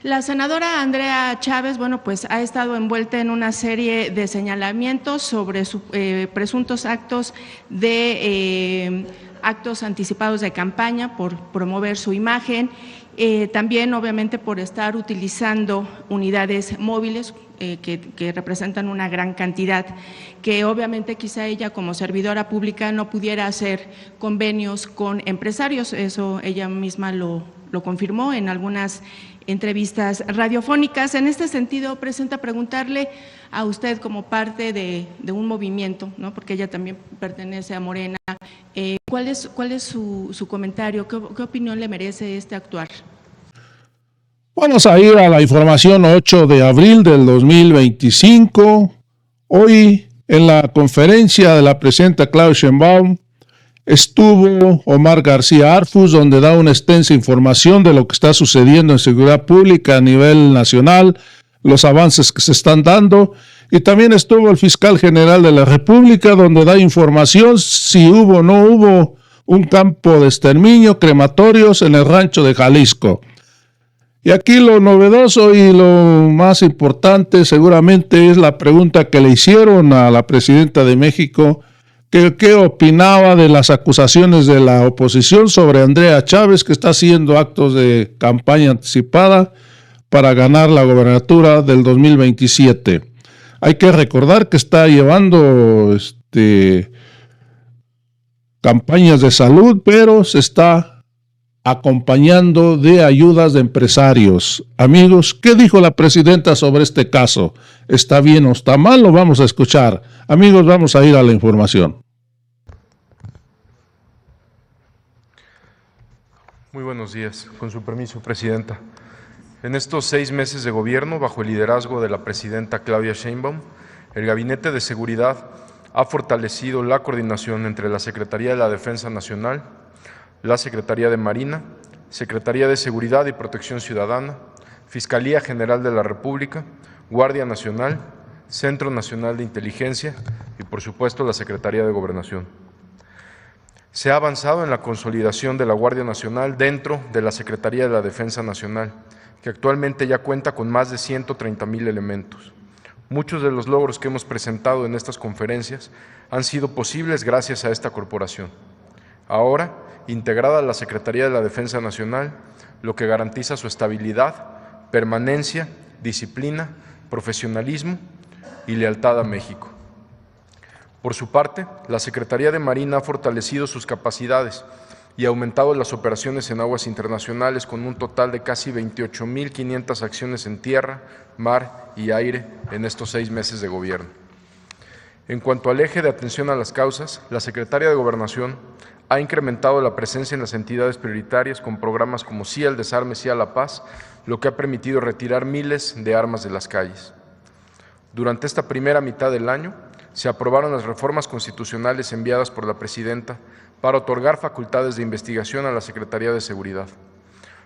La senadora Andrea Chávez, bueno, pues ha estado envuelta en una serie de señalamientos sobre presuntos actos actos anticipados de campaña por promover su imagen, también obviamente por estar utilizando unidades móviles que representan una gran cantidad, que obviamente quizá ella como servidora pública no pudiera hacer convenios con empresarios, eso ella misma lo confirmó en algunas entrevistas radiofónicas. En este sentido, presenta preguntarle a usted como parte de un movimiento, ¿no?, porque ella también pertenece a Morena, ¿cuál es su comentario? ¿Qué opinión le merece este actuar? Vamos a ir a la información 8 de abril del 2025. Hoy, en la conferencia de la presidenta Claudia Sheinbaum, estuvo Omar García Arfus, donde da una extensa información de lo que está sucediendo en seguridad pública a nivel nacional, los avances que se están dando, y también estuvo el fiscal general de la República, donde da información si hubo o no hubo un campo de exterminio, crematorios en el rancho de Jalisco. Y aquí lo novedoso y lo más importante seguramente es la pregunta que le hicieron a la presidenta de México, ¿qué opinaba de las acusaciones de la oposición sobre Andrea Chávez, que está haciendo actos de campaña anticipada para ganar la gobernatura del 2027? Hay que recordar que está llevando campañas de salud, pero se está acompañando de ayudas de empresarios. Amigos, ¿qué dijo la presidenta sobre este caso? ¿Está bien o está mal? Lo vamos a escuchar. Amigos, vamos a ir a la información. Muy buenos días. Con su permiso, Presidenta. En estos 6 meses de gobierno, bajo el liderazgo de la Presidenta Claudia Sheinbaum, el Gabinete de Seguridad ha fortalecido la coordinación entre la Secretaría de la Defensa Nacional, la Secretaría de Marina, Secretaría de Seguridad y Protección Ciudadana, Fiscalía General de la República, Guardia Nacional, Centro Nacional de Inteligencia y, por supuesto, la Secretaría de Gobernación. Se ha avanzado en la consolidación de la Guardia Nacional dentro de la Secretaría de la Defensa Nacional, que actualmente ya cuenta con más de 130,000 elementos. Muchos de los logros que hemos presentado en estas conferencias han sido posibles gracias a esta corporación. Ahora, integrada a la Secretaría de la Defensa Nacional, lo que garantiza su estabilidad, permanencia, disciplina, profesionalismo y lealtad a México. Por su parte, la Secretaría de Marina ha fortalecido sus capacidades y ha aumentado las operaciones en aguas internacionales con un total de casi 28,500 acciones en tierra, mar y aire en estos 6 meses de gobierno. En cuanto al eje de atención a las causas, la Secretaría de Gobernación ha incrementado la presencia en las entidades prioritarias con programas como Sí al Desarme, Sí a la Paz, lo que ha permitido retirar miles de armas de las calles. Durante esta primera mitad del año, se aprobaron las reformas constitucionales enviadas por la Presidenta para otorgar facultades de investigación a la Secretaría de Seguridad,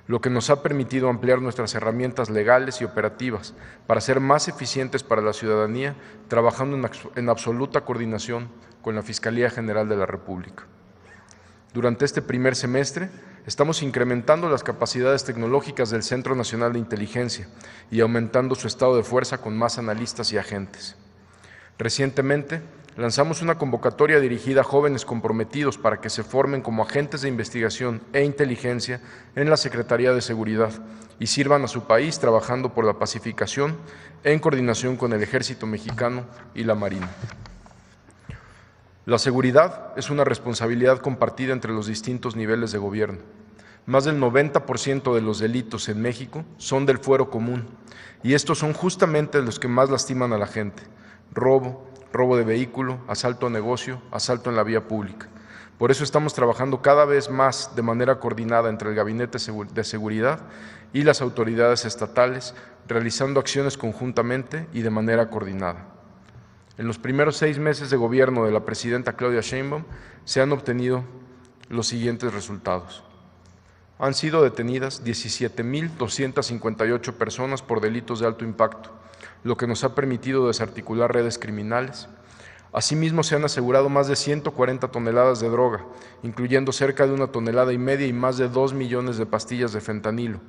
lo que nos ha permitido ampliar nuestras herramientas legales y operativas para ser más eficientes para la ciudadanía, trabajando en absoluta coordinación con la Fiscalía General de la República. Durante este primer semestre, estamos incrementando las capacidades tecnológicas del Centro Nacional de Inteligencia y aumentando su estado de fuerza con más analistas y agentes. Recientemente, lanzamos una convocatoria dirigida a jóvenes comprometidos para que se formen como agentes de investigación e inteligencia en la Secretaría de Seguridad y sirvan a su país trabajando por la pacificación en coordinación con el Ejército Mexicano y la Marina. La seguridad es una responsabilidad compartida entre los distintos niveles de gobierno. Más del 90% de los delitos en México son del fuero común y estos son justamente los que más lastiman a la gente: robo de vehículo, asalto a negocio, asalto en la vía pública. Por eso estamos trabajando cada vez más de manera coordinada entre el Gabinete de Seguridad y las autoridades estatales, realizando acciones conjuntamente y de manera coordinada. En los primeros 6 meses de gobierno de la Presidenta Claudia Sheinbaum se han obtenido los siguientes resultados. Han sido detenidas 17,258 personas por delitos de alto impacto, lo que nos ha permitido desarticular redes criminales. Asimismo, se han asegurado más de 140 toneladas de droga, incluyendo cerca de 1,5 toneladas y más de 2 millones de pastillas de fentanilo,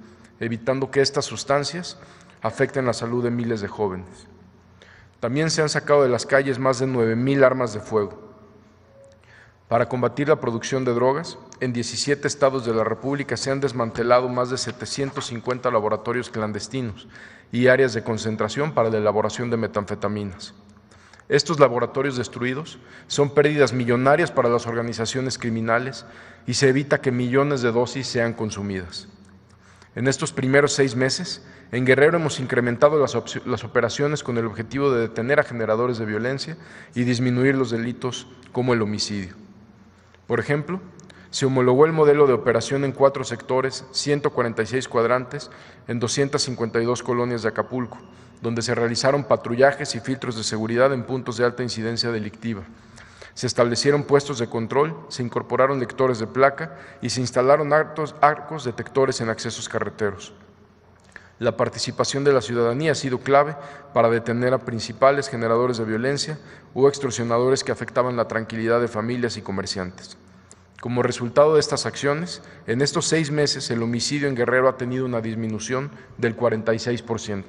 evitando que estas sustancias afecten la salud de miles de jóvenes. También se han sacado de las calles más de 9,000 armas de fuego. Para combatir la producción de drogas, en 17 estados de la República se han desmantelado más de 750 laboratorios clandestinos y áreas de concentración para la elaboración de metanfetaminas. Estos laboratorios destruidos son pérdidas millonarias para las organizaciones criminales y se evita que millones de dosis sean consumidas. En estos primeros 6 meses, en Guerrero hemos incrementado las operaciones con el objetivo de detener a generadores de violencia y disminuir los delitos como el homicidio. Por ejemplo, se homologó el modelo de operación en 4 sectores, 146 cuadrantes, en 252 colonias de Acapulco, donde se realizaron patrullajes y filtros de seguridad en puntos de alta incidencia delictiva. Se establecieron puestos de control, se incorporaron lectores de placa y se instalaron arcos detectores en accesos carreteros. La participación de la ciudadanía ha sido clave para detener a principales generadores de violencia o extorsionadores que afectaban la tranquilidad de familias y comerciantes. Como resultado de estas acciones, en estos 6 meses el homicidio en Guerrero ha tenido una disminución del 46%.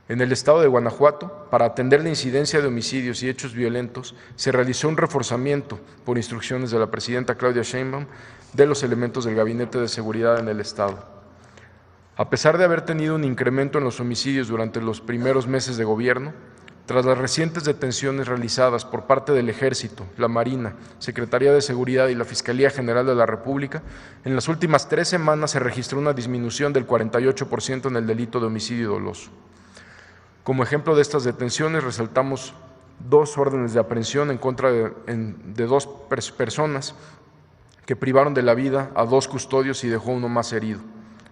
En el estado de Guanajuato, para atender la incidencia de homicidios y hechos violentos, se realizó un reforzamiento, por instrucciones de la presidenta Claudia Sheinbaum, de los elementos del Gabinete de Seguridad en el estado. A pesar de haber tenido un incremento en los homicidios durante los primeros meses de gobierno, tras las recientes detenciones realizadas por parte del Ejército, la Marina, Secretaría de Seguridad y la Fiscalía General de la República, en las últimas 3 semanas se registró una disminución del 48% en el delito de homicidio doloso. Como ejemplo de estas detenciones, resaltamos 2 órdenes de aprehensión en contra de 2 personas que privaron de la vida a 2 custodios y dejó uno más herido.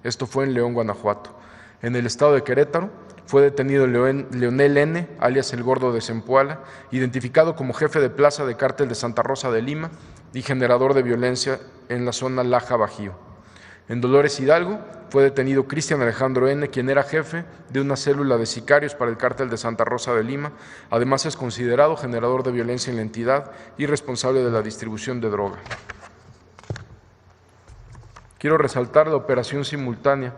Esto fue en León, Guanajuato. En el estado de Querétaro fue detenido Leonel N., alias El Gordo de Zempoala, identificado como jefe de plaza de cártel de Santa Rosa de Lima y generador de violencia en la zona Laja-Bajío. En Dolores Hidalgo fue detenido Cristian Alejandro N., quien era jefe de una célula de sicarios para el cártel de Santa Rosa de Lima. Además es considerado generador de violencia en la entidad y responsable de la distribución de droga. Quiero resaltar la operación simultánea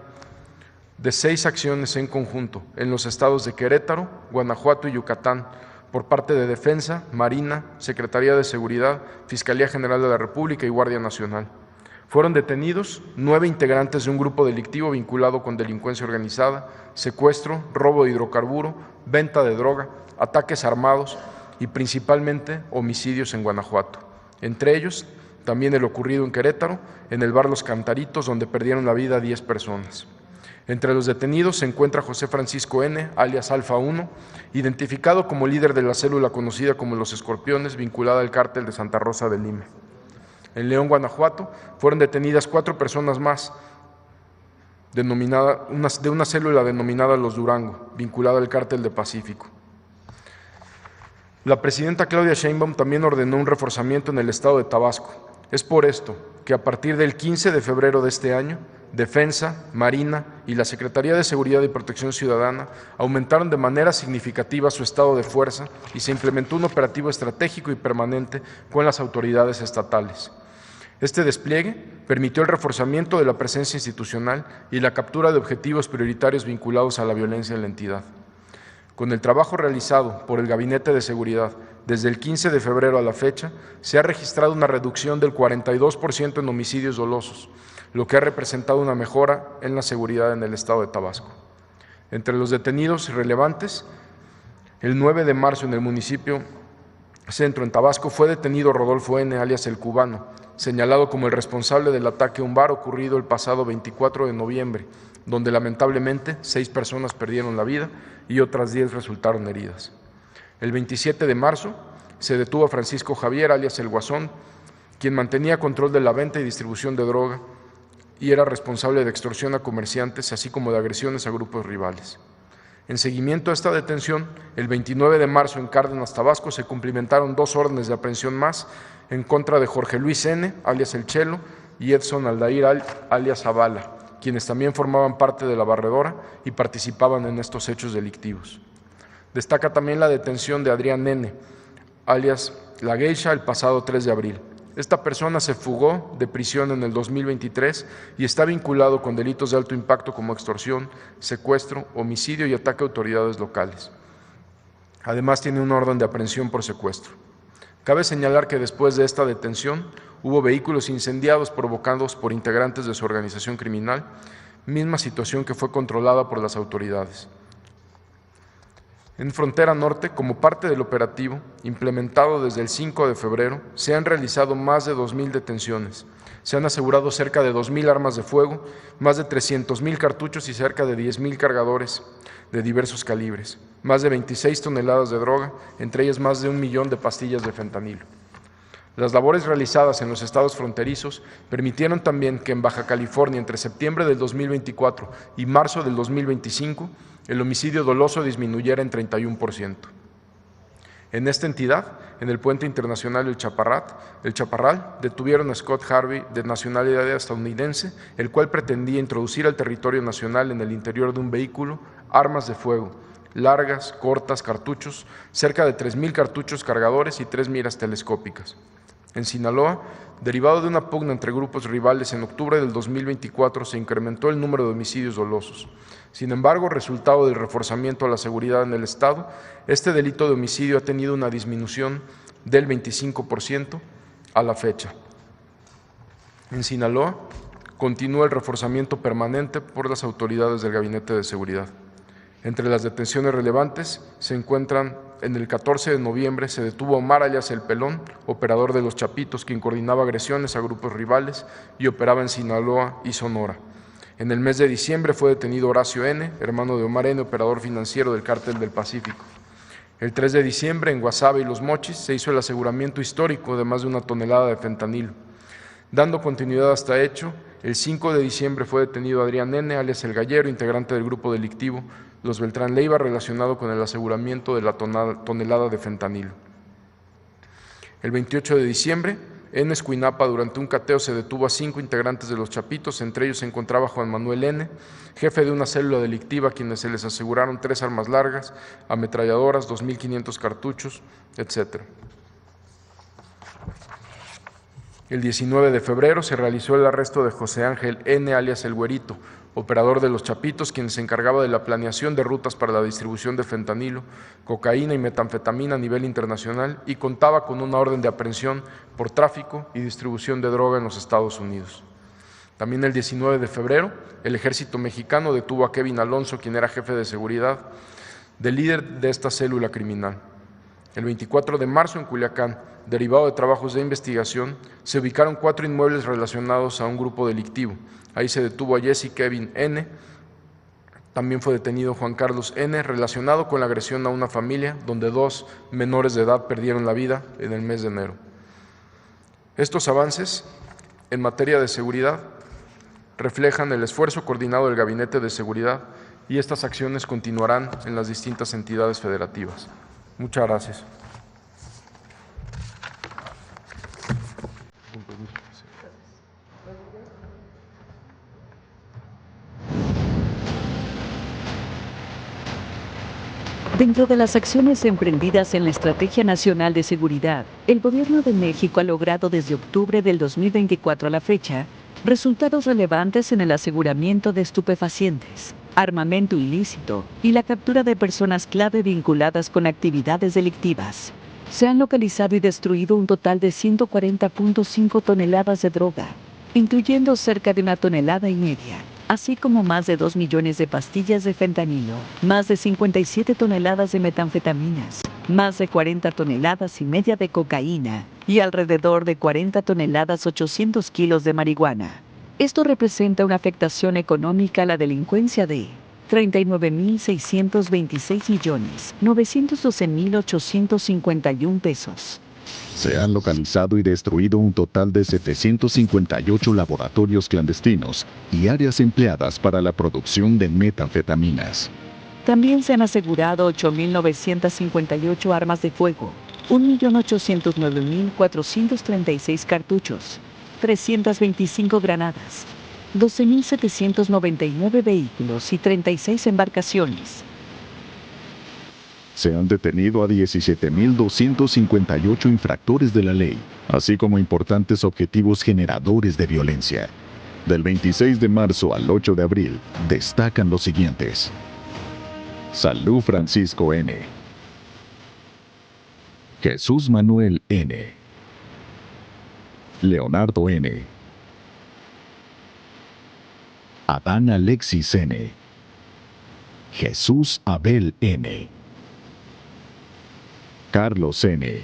de 6 acciones en conjunto en los estados de Querétaro, Guanajuato y Yucatán, por parte de Defensa, Marina, Secretaría de Seguridad, Fiscalía General de la República y Guardia Nacional. Fueron detenidos 9 integrantes de un grupo delictivo vinculado con delincuencia organizada, secuestro, robo de hidrocarburo, venta de droga, ataques armados y principalmente homicidios en Guanajuato. Entre ellos, también el ocurrido en Querétaro, en el bar Los Cantaritos, donde perdieron la vida 10 personas. Entre los detenidos se encuentra José Francisco N., alias Alfa 1, identificado como líder de la célula conocida como Los Escorpiones, vinculada al cártel de Santa Rosa de Lima. En León, Guanajuato, fueron detenidas 4 personas más de una célula denominada Los Durango, vinculada al cártel de Pacífico. La presidenta Claudia Sheinbaum también ordenó un reforzamiento en el estado de Tabasco. Es por esto que a partir del 15 de febrero de este año, Defensa, Marina y la Secretaría de Seguridad y Protección Ciudadana aumentaron de manera significativa su estado de fuerza y se implementó un operativo estratégico y permanente con las autoridades estatales. Este despliegue permitió el reforzamiento de la presencia institucional y la captura de objetivos prioritarios vinculados a la violencia en la entidad. Con el trabajo realizado por el Gabinete de Seguridad desde el 15 de febrero a la fecha, se ha registrado una reducción del 42% en homicidios dolosos, lo que ha representado una mejora en la seguridad en el estado de Tabasco. Entre los detenidos relevantes, el 9 de marzo en el municipio Centro, en Tabasco, fue detenido Rodolfo N., alias El Cubano, señalado como el responsable del ataque a un bar ocurrido el pasado 24 de noviembre, donde lamentablemente 6 personas perdieron la vida y otras 10 resultaron heridas. El 27 de marzo se detuvo a Francisco Javier, alias El Guasón, quien mantenía control de la venta y distribución de droga y era responsable de extorsión a comerciantes, así como de agresiones a grupos rivales. En seguimiento a esta detención, el 29 de marzo en Cárdenas, Tabasco, se cumplimentaron 2 órdenes de aprehensión más en contra de Jorge Luis N., alias El Chelo, y Edson Aldair, alias Zavala, quienes también formaban parte de la barredora y participaban en estos hechos delictivos. Destaca también la detención de Adrián N., alias La Geisha, el pasado 3 de abril. Esta persona se fugó de prisión en el 2023 y está vinculado con delitos de alto impacto como extorsión, secuestro, homicidio y ataque a autoridades locales. Además, tiene una orden de aprehensión por secuestro. Cabe señalar que después de esta detención hubo vehículos incendiados provocados por integrantes de su organización criminal, misma situación que fue controlada por las autoridades. En Frontera Norte, como parte del operativo, implementado desde el 5 de febrero, se han realizado más de 2,000 detenciones. Se han asegurado cerca de 2,000 armas de fuego, más de 300,000 cartuchos y cerca de 10,000 cargadores de diversos calibres, más de 26 toneladas de droga, entre ellas más de 1 millón de pastillas de fentanilo. Las labores realizadas en los estados fronterizos permitieron también que en Baja California, entre septiembre del 2024 y marzo del 2025, el homicidio doloso disminuyera en 31%. En esta entidad, en el puente internacional El Chaparral, detuvieron a Scott Harvey, de nacionalidad estadounidense, el cual pretendía introducir al territorio nacional en el interior de un vehículo armas de fuego, largas, cortas, cartuchos, cerca de 3,000 cartuchos cargadores y 3 miras telescópicas. En Sinaloa, derivado de una pugna entre grupos rivales, en octubre del 2024 se incrementó el número de homicidios dolosos. Sin embargo, resultado del reforzamiento a la seguridad en el Estado, este delito de homicidio ha tenido una disminución del 25% a la fecha. En Sinaloa, continúa el reforzamiento permanente por las autoridades del Gabinete de Seguridad. Entre las detenciones relevantes se encuentran: en el 14 de noviembre se detuvo a Omar alias El Pelón, operador de Los Chapitos, quien coordinaba agresiones a grupos rivales y operaba en Sinaloa y Sonora. En el mes de diciembre fue detenido Horacio N., hermano de Omar N., operador financiero del Cártel del Pacífico. El 3 de diciembre, en Guasave y Los Mochis, se hizo el aseguramiento histórico de más de 1 tonelada de fentanilo. Dando continuidad a este hecho, el 5 de diciembre fue detenido Adrián N., alias El Gallero, integrante del grupo delictivo Los Beltrán Leiva, relacionado con el aseguramiento de la tonelada de fentanilo. El 28 de diciembre, en Escuinapa, durante un cateo se detuvo a 5 integrantes de Los Chapitos, entre ellos se encontraba Juan Manuel N., jefe de una célula delictiva, a quienes se les aseguraron 3 armas largas, ametralladoras, 2,500 cartuchos, etc. El 19 de febrero se realizó el arresto de José Ángel N., alias El Güerito, operador de Los Chapitos, quien se encargaba de la planeación de rutas para la distribución de fentanilo, cocaína y metanfetamina a nivel internacional, y contaba con una orden de aprehensión por tráfico y distribución de droga en los Estados Unidos. También el 19 de febrero, el ejército mexicano detuvo a Kevin Alonso, quien era jefe de seguridad del líder de esta célula criminal. El 24 de marzo, en Culiacán, derivado de trabajos de investigación, se ubicaron 4 inmuebles relacionados a un grupo delictivo. Ahí se detuvo a Jesse Kevin N., también fue detenido Juan Carlos N., relacionado con la agresión a una familia donde 2 menores de edad perdieron la vida en el mes de enero. Estos avances en materia de seguridad reflejan el esfuerzo coordinado del Gabinete de Seguridad y estas acciones continuarán en las distintas entidades federativas. Muchas gracias. Dentro de las acciones emprendidas en la Estrategia Nacional de Seguridad, el Gobierno de México ha logrado desde octubre del 2024 a la fecha resultados relevantes en el aseguramiento de estupefacientes, armamento ilícito y la captura de personas clave vinculadas con actividades delictivas. Se han localizado y destruido un total de 140.5 toneladas de droga, incluyendo cerca de 1,5 toneladas, así como más de 2 millones de pastillas de fentanilo, más de 57 toneladas de metanfetaminas, más de 40 toneladas y media de cocaína y alrededor de 40 toneladas 800 kilos de marihuana. Esto representa una afectación económica a la delincuencia de 39.626.912.851 pesos. Se han localizado y destruido un total de 758 laboratorios clandestinos y áreas empleadas para la producción de metanfetaminas. También se han asegurado 8.958 armas de fuego, 1.809.436 cartuchos, 325 granadas, 12.799 vehículos y 36 embarcaciones. Se han detenido a 17.258 infractores de la ley, así como importantes objetivos generadores de violencia. Del 26 de marzo al 8 de abril, destacan los siguientes. Salud Francisco N. Jesús Manuel N. Leonardo N. Adán Alexis N. Jesús Abel N. Carlos N.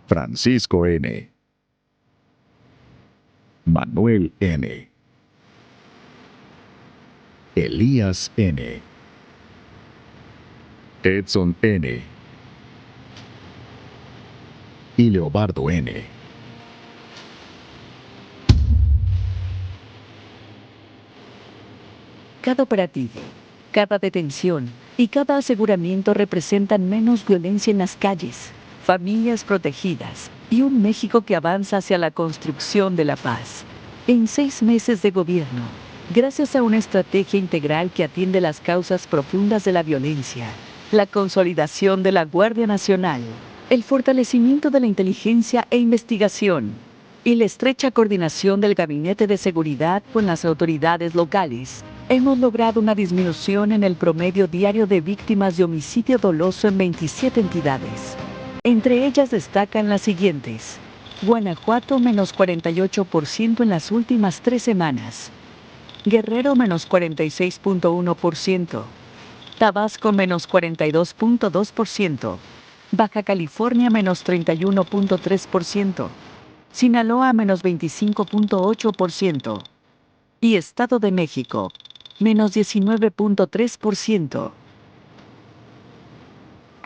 Francisco N. Manuel N. Elías N. Edson N. y Leobardo N. Cada operativo, cada detención y cada aseguramiento representan menos violencia en las calles, familias protegidas y un México que avanza hacia la construcción de la paz. En 6 meses de gobierno, gracias a una estrategia integral que atiende las causas profundas de la violencia, la consolidación de la Guardia Nacional, el fortalecimiento de la inteligencia e investigación y la estrecha coordinación del Gabinete de Seguridad con las autoridades locales, hemos logrado una disminución en el promedio diario de víctimas de homicidio doloso en 27 entidades. Entre ellas destacan las siguientes: Guanajuato menos 48% en las últimas 3 semanas, Guerrero menos 46.1%, Tabasco menos 42.2%, Baja California menos 31.3%, Sinaloa menos 25.8% y Estado de México menos 19.3%.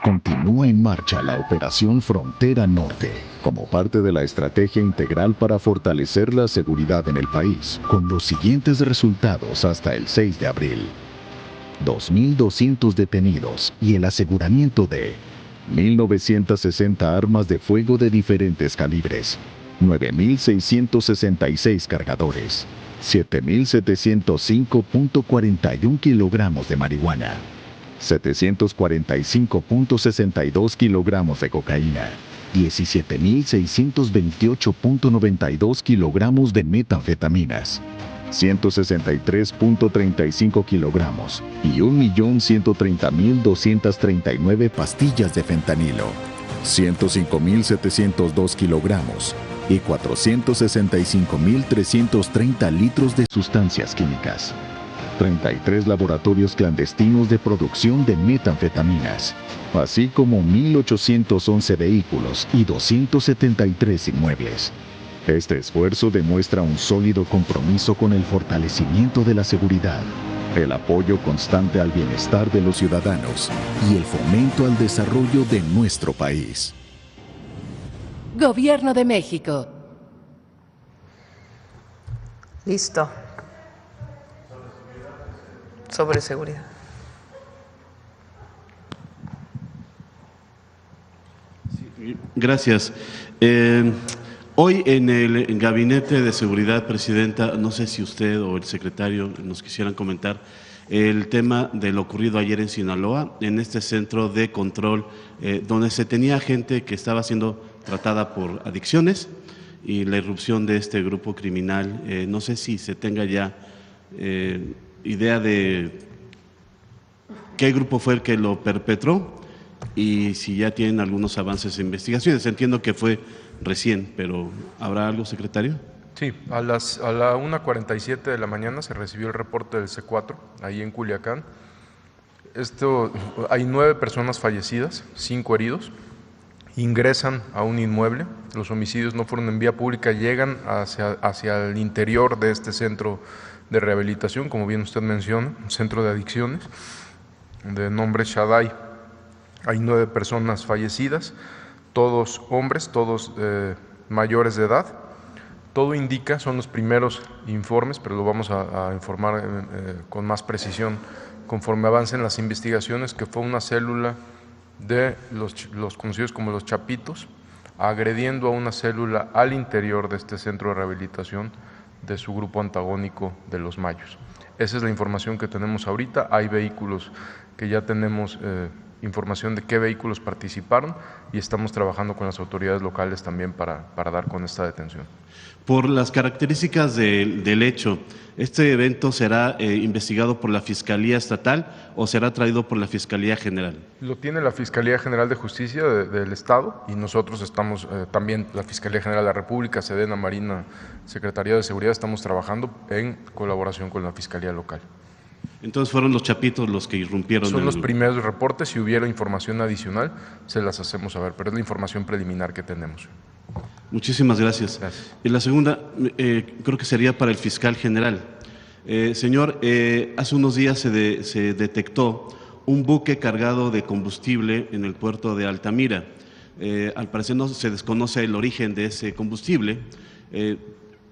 Continúa en marcha la Operación Frontera Norte, como parte de la estrategia integral para fortalecer la seguridad en el país, con los siguientes resultados hasta el 6 de abril. 2.200 detenidos y el aseguramiento de 1.960 armas de fuego de diferentes calibres, 9.666 cargadores, 7.705.41 kilogramos de marihuana, 745.62 kilogramos de cocaína, 17.628.92 kilogramos de metanfetaminas, 163.35 kilogramos y 1.130.239 pastillas de fentanilo, 105.702 kilogramos y 465.330 litros de sustancias químicas. 33 laboratorios clandestinos de producción de metanfetaminas, así como 1.811 vehículos y 273 inmuebles. Este esfuerzo demuestra un sólido compromiso con el fortalecimiento de la seguridad, el apoyo constante al bienestar de los ciudadanos y el fomento al desarrollo de nuestro país. Gobierno de México. Listo. Sobre seguridad. Sí, gracias. Hoy en el Gabinete de Seguridad, Presidenta, no sé si usted o el secretario nos quisieran comentar el tema de lo ocurrido ayer en Sinaloa, en este centro de control, donde se tenía gente que estaba siendo tratada por adicciones y la irrupción de este grupo criminal. No sé si se tenga ya idea de qué grupo fue el que lo perpetró y si ya tienen algunos avances en investigaciones. Entiendo que fue recién, pero ¿habrá algo, secretario? Sí, a la 1:47 de la mañana se recibió el reporte del C4, ahí en Culiacán. Hay 9 personas fallecidas, 5 heridos. Ingresan a un inmueble, los homicidios no fueron en vía pública, llegan hacia el interior de este centro de rehabilitación, como bien usted menciona, un centro de adicciones, de nombre Shaddai. Hay 9 personas fallecidas, todos hombres, todos mayores de edad. Todo indica, son los primeros informes, pero lo vamos a informar con más precisión conforme avancen las investigaciones, que fue una célula de los conocidos como los Chapitos, agrediendo a una célula al interior de este centro de rehabilitación, de su grupo antagónico de los Mayos. Esa es la información que tenemos ahorita. Hay vehículos que ya tenemos información de qué vehículos participaron y estamos trabajando con las autoridades locales también para dar con esta detención. Por las características del hecho, ¿este evento será investigado por la Fiscalía Estatal o será traído por la Fiscalía General? Lo tiene la Fiscalía General de Justicia del Estado y nosotros estamos también, la Fiscalía General de la República, Sedena, Marina, Secretaría de Seguridad, estamos trabajando en colaboración con la Fiscalía Local. Entonces fueron los chapitos los que irrumpieron. Son los primeros reportes, si hubiera información adicional se las hacemos saber, pero es la información preliminar que tenemos. Muchísimas gracias. Y la segunda, creo que sería para el fiscal general. Señor, hace unos días se detectó un buque cargado de combustible en el puerto de Altamira. Al parecer no se desconoce el origen de ese combustible.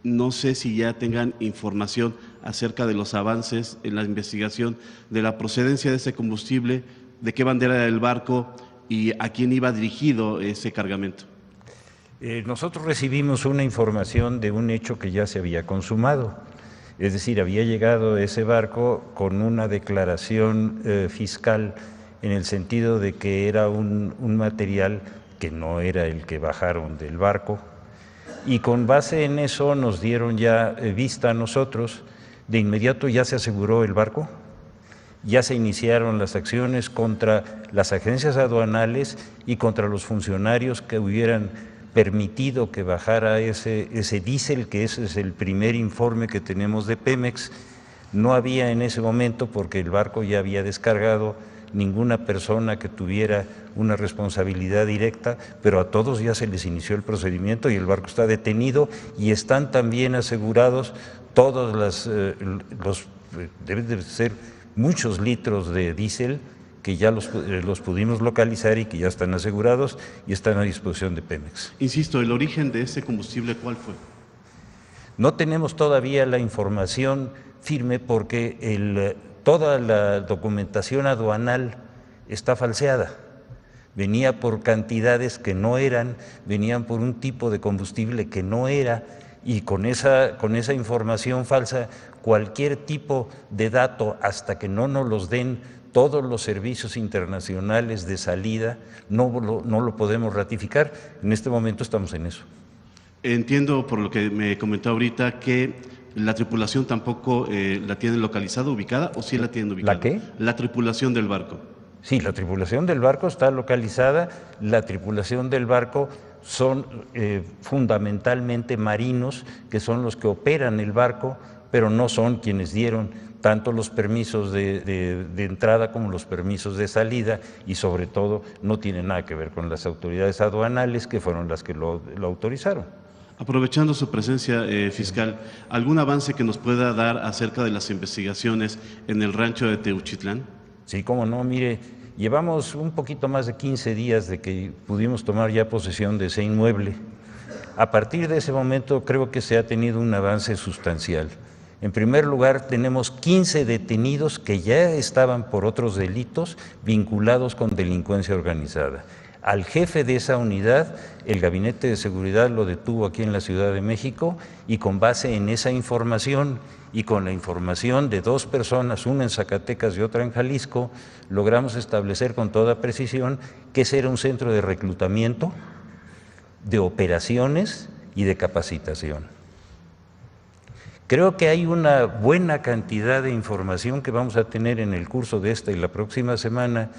No sé si ya tengan información acerca de los avances en la investigación de la procedencia de ese combustible, de qué bandera era el barco y a quién iba dirigido ese cargamento. Nosotros recibimos una información de un hecho que ya se había consumado, es decir, había llegado ese barco con una declaración fiscal en el sentido de que era un material que no era el que bajaron del barco, y con base en eso nos dieron ya vista a nosotros. De inmediato ya se aseguró el barco, ya se iniciaron las acciones contra las agencias aduanales y contra los funcionarios que hubieran permitido que bajara ese diésel, que ese es el primer informe que tenemos de Pemex. No había en ese momento, porque el barco ya había descargado, ninguna persona que tuviera una responsabilidad directa, pero a todos ya se les inició el procedimiento y el barco está detenido y están también asegurados todos deben de ser muchos litros de diésel que ya los pudimos localizar y que ya están asegurados y están a disposición de Pemex. Insisto, ¿el origen de ese combustible cuál fue? No tenemos todavía la información firme porque toda la documentación aduanal está falseada. Venía por cantidades que no eran, venían por un tipo de combustible que no era, y con esa información falsa, cualquier tipo de dato, hasta que no nos los den todos los servicios internacionales de salida, no lo podemos ratificar. En este momento estamos en eso. Entiendo por lo que me comentó ahorita que la tripulación tampoco la tienen localizada, ubicada, ¿o sí la tienen ubicada? ¿La qué? La tripulación del barco. Sí, la tripulación del barco está localizada. La tripulación del barco son fundamentalmente marinos, que son los que operan el barco, pero no son quienes dieron tanto los permisos de entrada como los permisos de salida, y sobre todo no tiene nada que ver con las autoridades aduanales, que fueron las que lo autorizaron. Aprovechando su presencia, fiscal, ¿algún avance que nos pueda dar acerca de las investigaciones en el rancho de Teuchitlán? Sí, cómo no, mire, llevamos un poquito más de 15 días de que pudimos tomar ya posesión de ese inmueble. A partir de ese momento creo que se ha tenido un avance sustancial. En primer lugar, tenemos 15 detenidos que ya estaban por otros delitos vinculados con delincuencia organizada. Al jefe de esa unidad, el Gabinete de Seguridad lo detuvo aquí en la Ciudad de México, y con base en esa información y con la información de dos personas, una en Zacatecas y otra en Jalisco, logramos establecer con toda precisión que ese era un centro de reclutamiento, de operaciones y de capacitación. Creo que hay una buena cantidad de información que vamos a tener en el curso de esta y la próxima semana,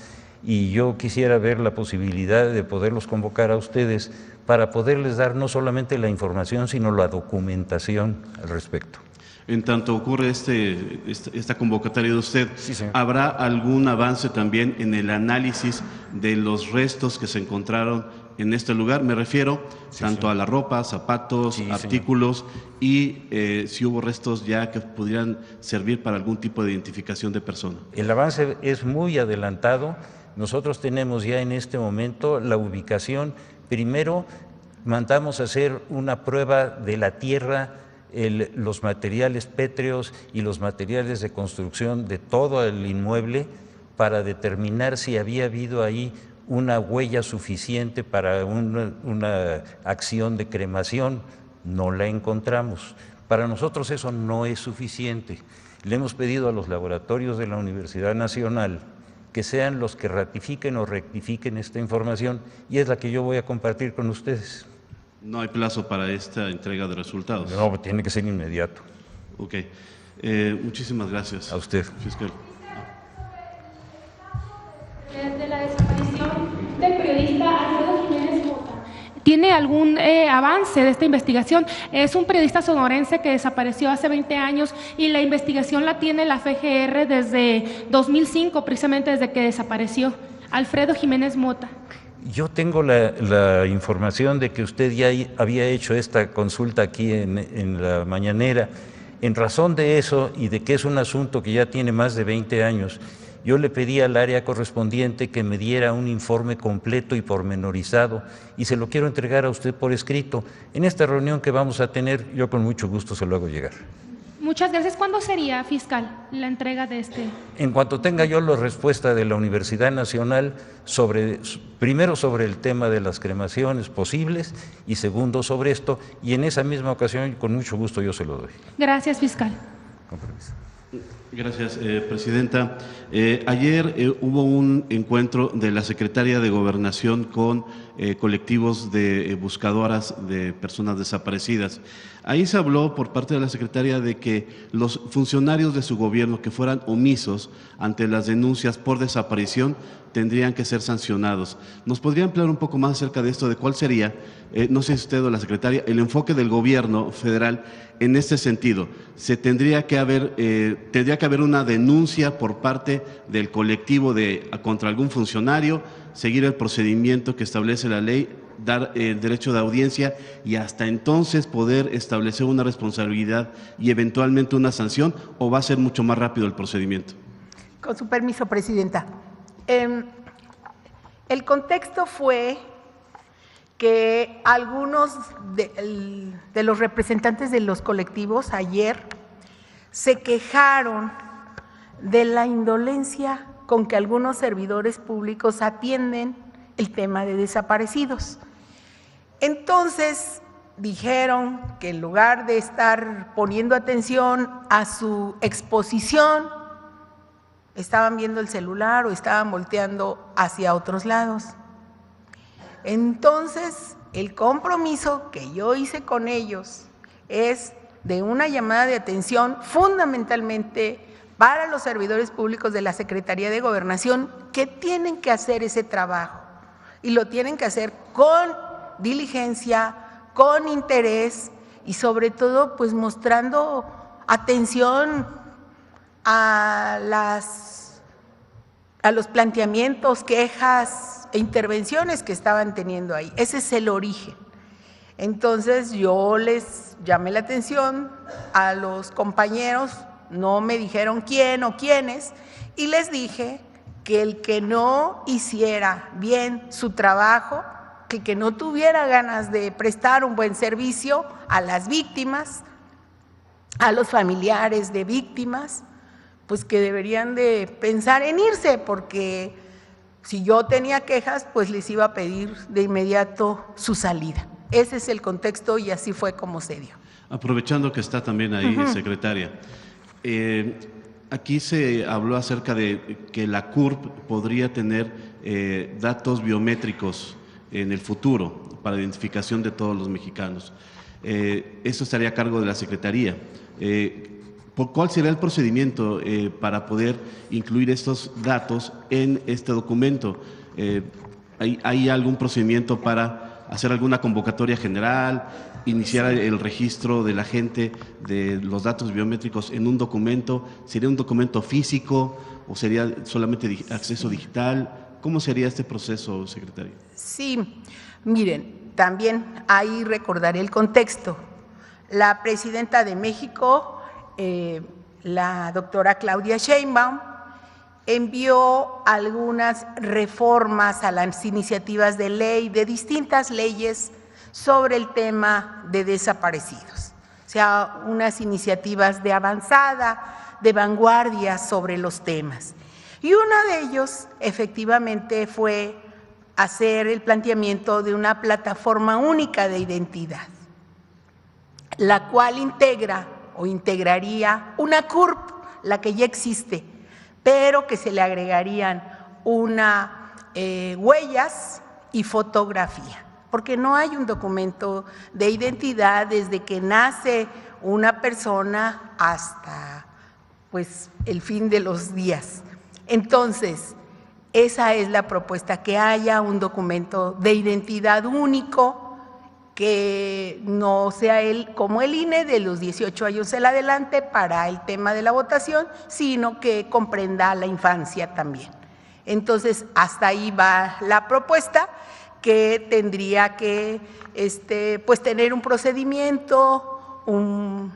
y yo quisiera ver la posibilidad de poderlos convocar a ustedes para poderles dar no solamente la información, sino la documentación al respecto. En tanto ocurre esta convocatoria de usted, sí, ¿habrá algún avance también en el análisis de los restos que se encontraron en este lugar? Me refiero tanto a la ropa, zapatos, artículos, y si hubo restos ya que pudieran servir para algún tipo de identificación de persona. El avance es muy adelantado. Nosotros tenemos ya en este momento la ubicación. Primero mandamos a hacer una prueba de la tierra, los materiales pétreos y los materiales de construcción de todo el inmueble, para determinar si había habido ahí una huella suficiente para una acción de cremación. No la encontramos. Para nosotros eso no es suficiente. Le hemos pedido a los laboratorios de la Universidad Nacional que sean los que ratifiquen o rectifiquen esta información y es la que yo voy a compartir con ustedes. No hay plazo para esta entrega de resultados. No, tiene que ser inmediato. Ok. Muchísimas gracias. A usted. Fiscal. De la desaparición del periodista Alfredo Jiménez Mota. ¿Tiene algún avance de esta investigación? Es un periodista sonorense que desapareció hace 20 años y la investigación la tiene la FGR desde 2005, precisamente desde que desapareció Alfredo Jiménez Mota. Yo tengo la información de que usted ya había hecho esta consulta aquí en la mañanera. En razón de eso y de que es un asunto que ya tiene más de 20 años, yo le pedí al área correspondiente que me diera un informe completo y pormenorizado y se lo quiero entregar a usted por escrito. En esta reunión que vamos a tener, yo con mucho gusto se lo hago llegar. Muchas gracias. ¿Cuándo sería, fiscal, la entrega de este? En cuanto tenga yo la respuesta de la Universidad Nacional, primero sobre el tema de las cremaciones posibles y segundo sobre esto, y en esa misma ocasión, con mucho gusto yo se lo doy. Gracias, fiscal. Con permiso. Gracias, Presidenta. Ayer hubo un encuentro de la Secretaría de Gobernación con colectivos de buscadoras de personas desaparecidas. Ahí se habló por parte de la Secretaría de que los funcionarios de su gobierno que fueran omisos ante las denuncias por desaparición tendrían que ser sancionados. ¿Nos podría ampliar un poco más acerca de esto, de cuál sería, no sé si usted o la Secretaria, el enfoque del gobierno federal en este sentido? Tendría que haber una denuncia por parte del colectivo contra algún funcionario, seguir el procedimiento que establece la ley, dar el derecho de audiencia y hasta entonces poder establecer una responsabilidad y eventualmente una sanción, o va a ser mucho más rápido el procedimiento? Con su permiso, Presidenta. El contexto fue que algunos de los representantes de los colectivos ayer se quejaron de la indolencia con que algunos servidores públicos atienden el tema de desaparecidos. Entonces dijeron que en lugar de estar poniendo atención a su exposición, estaban viendo el celular o estaban volteando hacia otros lados. Entonces, el compromiso que yo hice con ellos es de una llamada de atención fundamentalmente para los servidores públicos de la Secretaría de Gobernación que tienen que hacer ese trabajo y lo tienen que hacer con diligencia, con interés y sobre todo pues mostrando atención a los planteamientos, quejas e intervenciones que estaban teniendo ahí. Ese es el origen. Entonces yo les llamé la atención a los compañeros, no me dijeron quién o quiénes, y les dije que el que no hiciera bien su trabajo, que el que no tuviera ganas de prestar un buen servicio a las víctimas, a los familiares de víctimas, pues que deberían de pensar en irse, porque si yo tenía quejas, pues les iba a pedir de inmediato su salida. Ese es el contexto y así fue como se dio. Aprovechando que está también ahí, secretaria, aquí se habló acerca de que la CURP podría tener datos biométricos en el futuro para identificación de todos los mexicanos. Eso estaría a cargo de la Secretaría. ¿Cuál será el procedimiento para poder incluir estos datos en este documento? ¿Hay algún procedimiento para hacer alguna convocatoria general, iniciar el registro de la gente de los datos biométricos en un documento? ¿Sería un documento físico o sería solamente acceso digital? ¿Cómo sería este proceso, secretaria? Sí, miren, también ahí recordaré el contexto. La presidenta de México, la doctora Claudia Sheinbaum, envió algunas reformas a las iniciativas de ley de distintas leyes sobre el tema de desaparecidos, o sea, unas iniciativas de avanzada, de vanguardia sobre los temas. Y uno de ellos efectivamente fue hacer el planteamiento de una plataforma única de identidad. la cual integra o integraría una CURP, la que ya existe, pero que se le agregarían huellas y fotografía, porque no hay un documento de identidad desde que nace una persona hasta pues el fin de los días. Entonces, esa es la propuesta, que haya un documento de identidad único, que no sea como el INE de los 18 años en adelante para el tema de la votación, sino que comprenda a la infancia también. Entonces, hasta ahí va la propuesta, que tendría que pues tener un procedimiento, un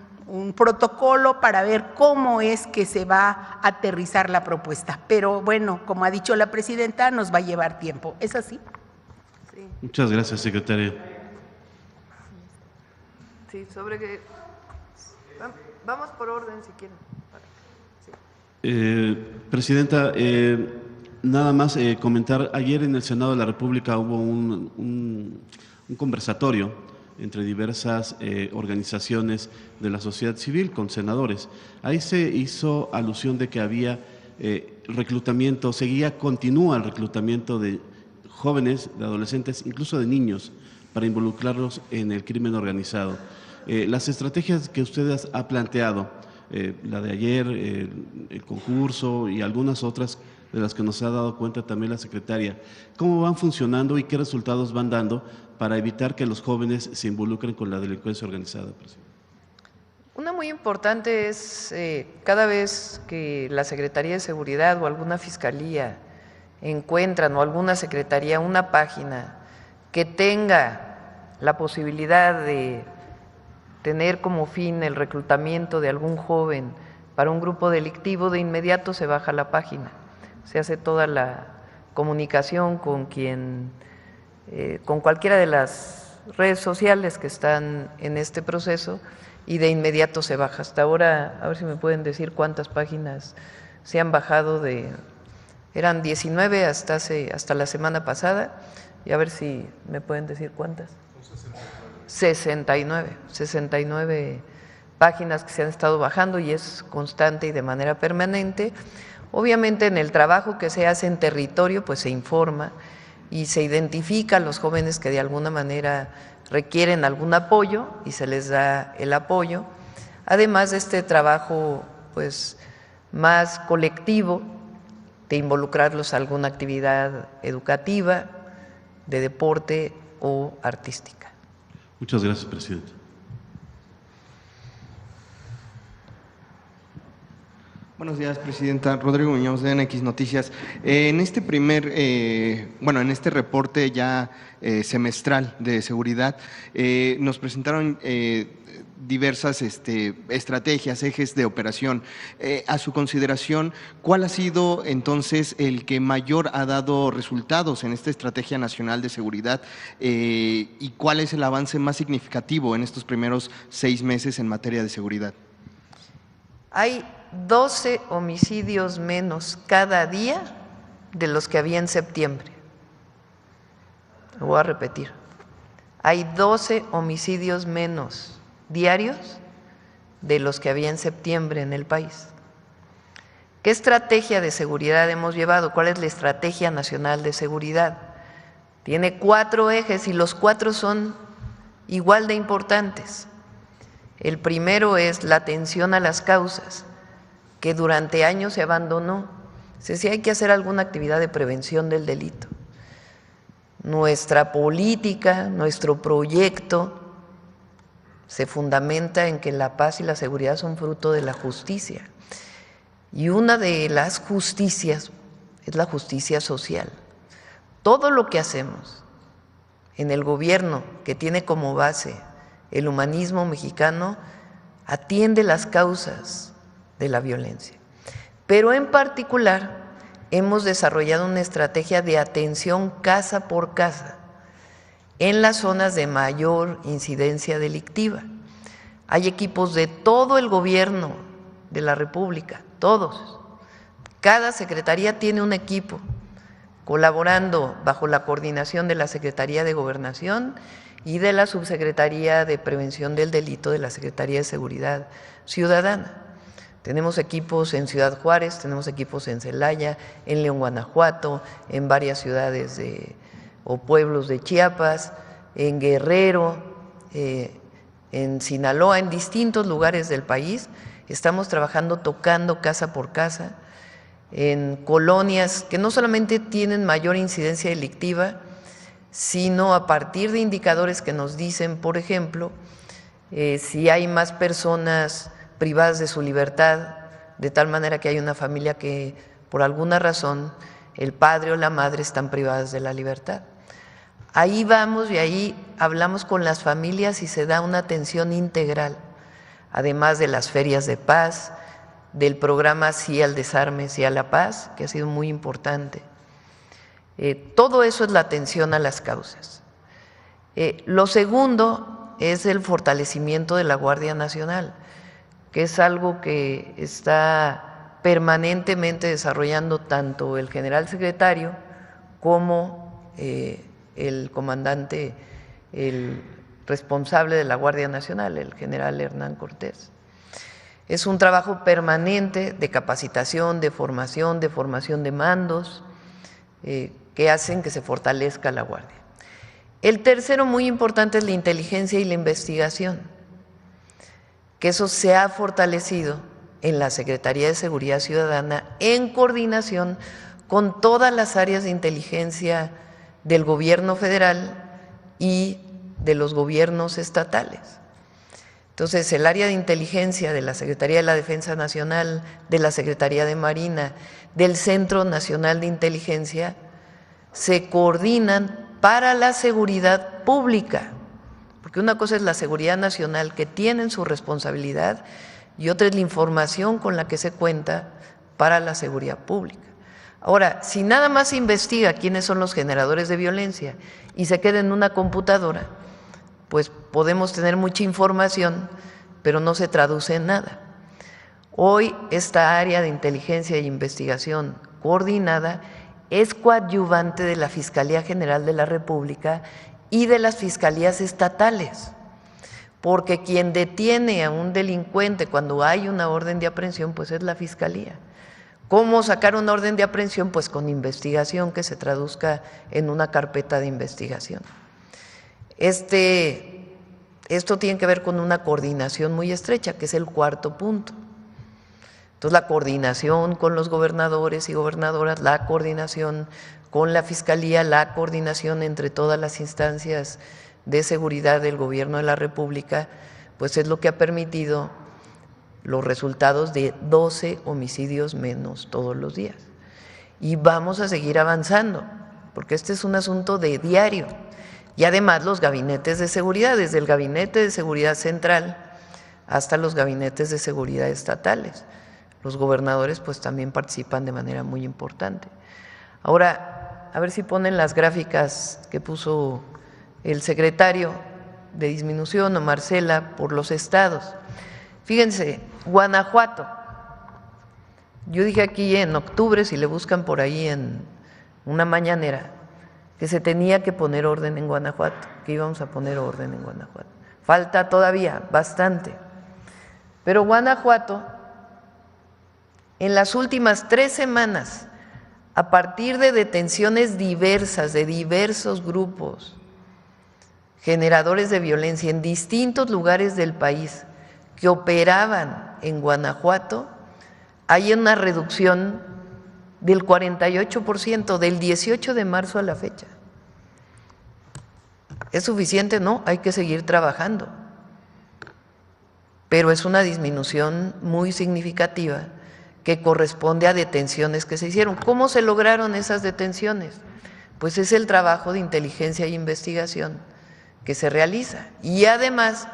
protocolo para ver cómo es que se va a aterrizar la propuesta. Pero bueno, como ha dicho la presidenta, nos va a llevar tiempo. ¿Es así? Sí. Muchas gracias, secretaria. Sí, sobre que… Vamos por orden, si quieren. Sí. Presidenta, nada más comentar, ayer en el Senado de la República hubo un conversatorio entre diversas organizaciones de la sociedad civil con senadores. Ahí se hizo alusión de que había reclutamiento, continúa el reclutamiento de jóvenes, de adolescentes, incluso de niños, para involucrarlos en el crimen organizado. Las estrategias que usted ha planteado, la de ayer, el concurso y algunas otras de las que nos ha dado cuenta también la secretaria, ¿cómo van funcionando y qué resultados van dando para evitar que los jóvenes se involucren con la delincuencia organizada, presidente? Una muy importante es cada vez que la Secretaría de Seguridad o alguna fiscalía encuentran, o alguna secretaría, una página que tenga la posibilidad de tener como fin el reclutamiento de algún joven para un grupo delictivo, de inmediato se baja la página, se hace toda la comunicación con cualquiera de las redes sociales que están en este proceso, y de inmediato se baja. Hasta ahora, a ver si me pueden decir cuántas páginas se han bajado eran 19 hasta la semana pasada, y a ver si me pueden decir cuántas. 69 páginas que se han estado bajando, y es constante y de manera permanente. Obviamente, en el trabajo que se hace en territorio, pues se informa y se identifica a los jóvenes que de alguna manera requieren algún apoyo y se les da el apoyo. Además de este trabajo pues más colectivo, de involucrarlos a alguna actividad educativa, de deporte o artística. Muchas gracias, presidente. Buenos días, presidenta. Rodrigo Muñoz, de NX Noticias. En este en este reporte ya semestral de seguridad, nos presentaron diversas estrategias, ejes de operación. A su consideración, ¿cuál ha sido entonces el que mayor ha dado resultados en esta Estrategia Nacional de Seguridad y cuál es el avance más significativo en estos primeros 6 meses en materia de seguridad? Hay 12 homicidios menos cada día de los que había en septiembre. Lo voy a repetir. Hay 12 homicidios menos diarios de los que había en septiembre en el país. ¿Qué estrategia de seguridad hemos llevado? ¿Cuál es la Estrategia Nacional de Seguridad? Tiene 4 ejes y los 4 son igual de importantes. El primero es la atención a las causas, que durante años se abandonó. Se decía, hay que hacer alguna actividad de prevención del delito. Nuestra política, nuestro proyecto se fundamenta en que la paz y la seguridad son fruto de la justicia. Y una de las justicias es la justicia social. Todo lo que hacemos en el gobierno, que tiene como base el humanismo mexicano, atiende las causas de la violencia. Pero en particular hemos desarrollado una estrategia de atención casa por casa en las zonas de mayor incidencia delictiva. Hay equipos de todo el gobierno de la República, todos. Cada secretaría tiene un equipo colaborando bajo la coordinación de la Secretaría de Gobernación y de la Subsecretaría de Prevención del Delito de la Secretaría de Seguridad Ciudadana. Tenemos equipos en Ciudad Juárez, tenemos equipos en Celaya, en León, Guanajuato, en varias ciudades o pueblos de Chiapas, en Guerrero, en Sinaloa, en distintos lugares del país. Estamos trabajando tocando casa por casa, en colonias que no solamente tienen mayor incidencia delictiva, sino a partir de indicadores que nos dicen, por ejemplo, si hay más personas privadas de su libertad, de tal manera que hay una familia que por alguna razón el padre o la madre están privadas de la libertad. Ahí vamos y ahí hablamos con las familias y se da una atención integral, además de las ferias de paz, del programa Sí al Desarme, Sí a la Paz, que ha sido muy importante. Todo eso es la atención a las causas. Lo segundo es el fortalecimiento de la Guardia Nacional, que es algo que está permanentemente desarrollando tanto el general secretario como el comandante, el responsable de la Guardia Nacional, el general Hernán Cortés. Es un trabajo permanente de capacitación, de formación de mandos, que hacen que se fortalezca la Guardia. El tercero muy importante es la inteligencia y la investigación, que eso se ha fortalecido en la Secretaría de Seguridad Ciudadana en coordinación con todas las áreas de inteligencia del gobierno federal y de los gobiernos estatales. Entonces, el área de inteligencia de la Secretaría de la Defensa Nacional, de la Secretaría de Marina, del Centro Nacional de Inteligencia, se coordinan para la seguridad pública, porque una cosa es la seguridad nacional, que tienen su responsabilidad, y otra es la información con la que se cuenta para la seguridad pública. Ahora, si nada más se investiga quiénes son los generadores de violencia y se queda en una computadora, pues podemos tener mucha información, pero no se traduce en nada. Hoy esta área de inteligencia e investigación coordinada es coadyuvante de la Fiscalía General de la República y de las fiscalías estatales, porque quien detiene a un delincuente cuando hay una orden de aprehensión, pues es la Fiscalía. ¿Cómo sacar una orden de aprehensión? Pues con investigación que se traduzca en una carpeta de investigación. Esto tiene que ver con una coordinación muy estrecha, que es el cuarto punto. Entonces, la coordinación con los gobernadores y gobernadoras, la coordinación con la Fiscalía, la coordinación entre todas las instancias de seguridad del Gobierno de la República, pues es lo que ha permitido los resultados de 12 homicidios menos todos los días. Y vamos a seguir avanzando, porque este es un asunto de diario. Y además los gabinetes de seguridad, desde el Gabinete de Seguridad Central hasta los gabinetes de seguridad estatales. Los gobernadores pues también participan de manera muy importante. Ahora, a ver si ponen las gráficas que puso el secretario de disminución o Marcela por los estados. Fíjense, Guanajuato, yo dije aquí en octubre, si le buscan por ahí en una mañanera, que se tenía que poner orden en Guanajuato, que íbamos a poner orden en Guanajuato. Falta todavía bastante. Pero Guanajuato, en las últimas 3 semanas, a partir de detenciones diversas, de diversos grupos, generadores de violencia en distintos lugares del país que operaban en Guanajuato, hay una reducción del 48%, del 18 de marzo a la fecha. ¿Es suficiente? No, hay que seguir trabajando. Pero es una disminución muy significativa que corresponde a detenciones que se hicieron. ¿Cómo se lograron esas detenciones? Pues es el trabajo de inteligencia e investigación que se realiza. Y además,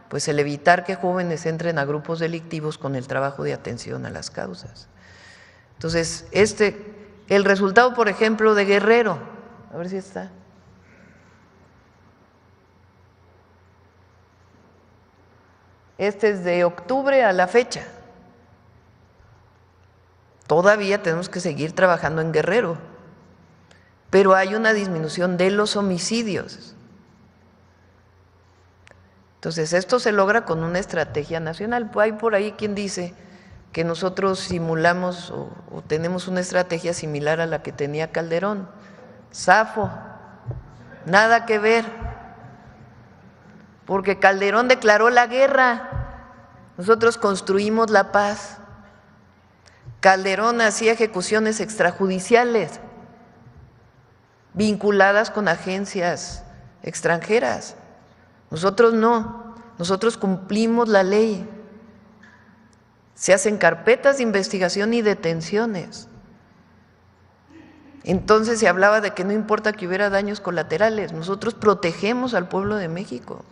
pues el evitar que jóvenes entren a grupos delictivos con el trabajo de atención a las causas. Entonces, el resultado, por ejemplo, de Guerrero, a ver si está. Este es de octubre a la fecha. Todavía tenemos que seguir trabajando en Guerrero, pero hay una disminución de los homicidios. Entonces, esto se logra con una estrategia nacional. Hay por ahí quien dice que nosotros simulamos o tenemos una estrategia similar a la que tenía Calderón. Zafo, nada que ver, porque Calderón declaró la guerra, nosotros construimos la paz. Calderón hacía ejecuciones extrajudiciales vinculadas con agencias extranjeras. Nosotros no, nosotros cumplimos la ley. Se hacen carpetas de investigación y detenciones. Entonces se hablaba de que no importa que hubiera daños colaterales, nosotros protegemos al pueblo de México.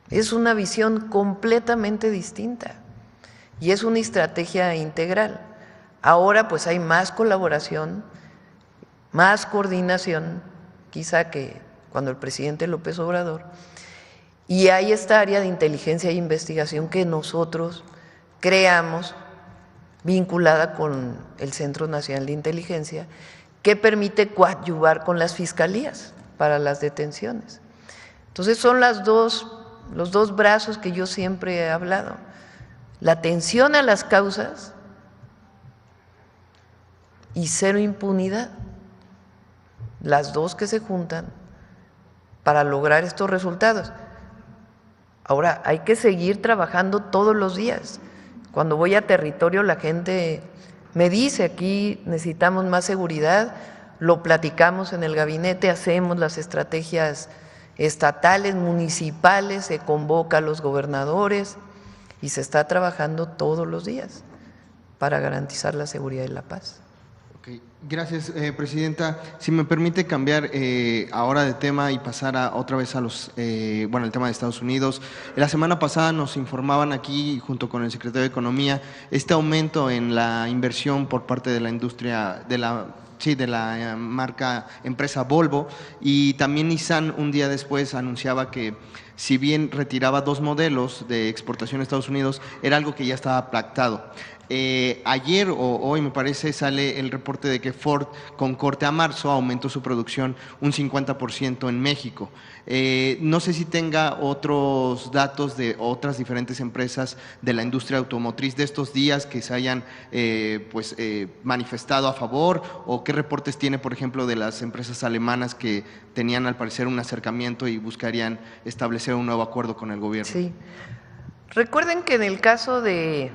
Es una visión completamente distinta y es una estrategia integral. Ahora pues hay más colaboración, más coordinación, quizá que cuando el presidente López Obrador, y hay esta área de inteligencia e investigación que nosotros creamos vinculada con el Centro Nacional de Inteligencia, que permite coadyuvar con las fiscalías para las detenciones. Entonces son los dos brazos que yo siempre he hablado, la atención a las causas y cero impunidad, las dos que se juntan para lograr estos resultados. Ahora, hay que seguir trabajando todos los días. Cuando voy a territorio, la gente me dice, aquí necesitamos más seguridad, lo platicamos en el gabinete, hacemos las estrategias estatales, municipales, se convoca a los gobernadores y se está trabajando todos los días para garantizar la seguridad y la paz. Gracias, Presidenta. Si me permite cambiar ahora de tema y pasar otra vez a el tema de Estados Unidos. La semana pasada nos informaban aquí, junto con el Secretario de Economía, este aumento en la inversión por parte de la industria, de la marca empresa Volvo, y también Nissan un día después anunciaba que si bien retiraba 2 modelos de exportación a Estados Unidos, era algo que ya estaba pactado. Ayer o hoy, me parece, sale el reporte de que Ford, con corte a marzo, aumentó su producción un 50% en México. No sé si tenga otros datos de otras diferentes empresas de la industria automotriz de estos días que se hayan manifestado a favor, o qué reportes tiene, por ejemplo, de las empresas alemanas que tenían al parecer un acercamiento y buscarían establecer un nuevo acuerdo con el gobierno. Sí. Recuerden que en el caso de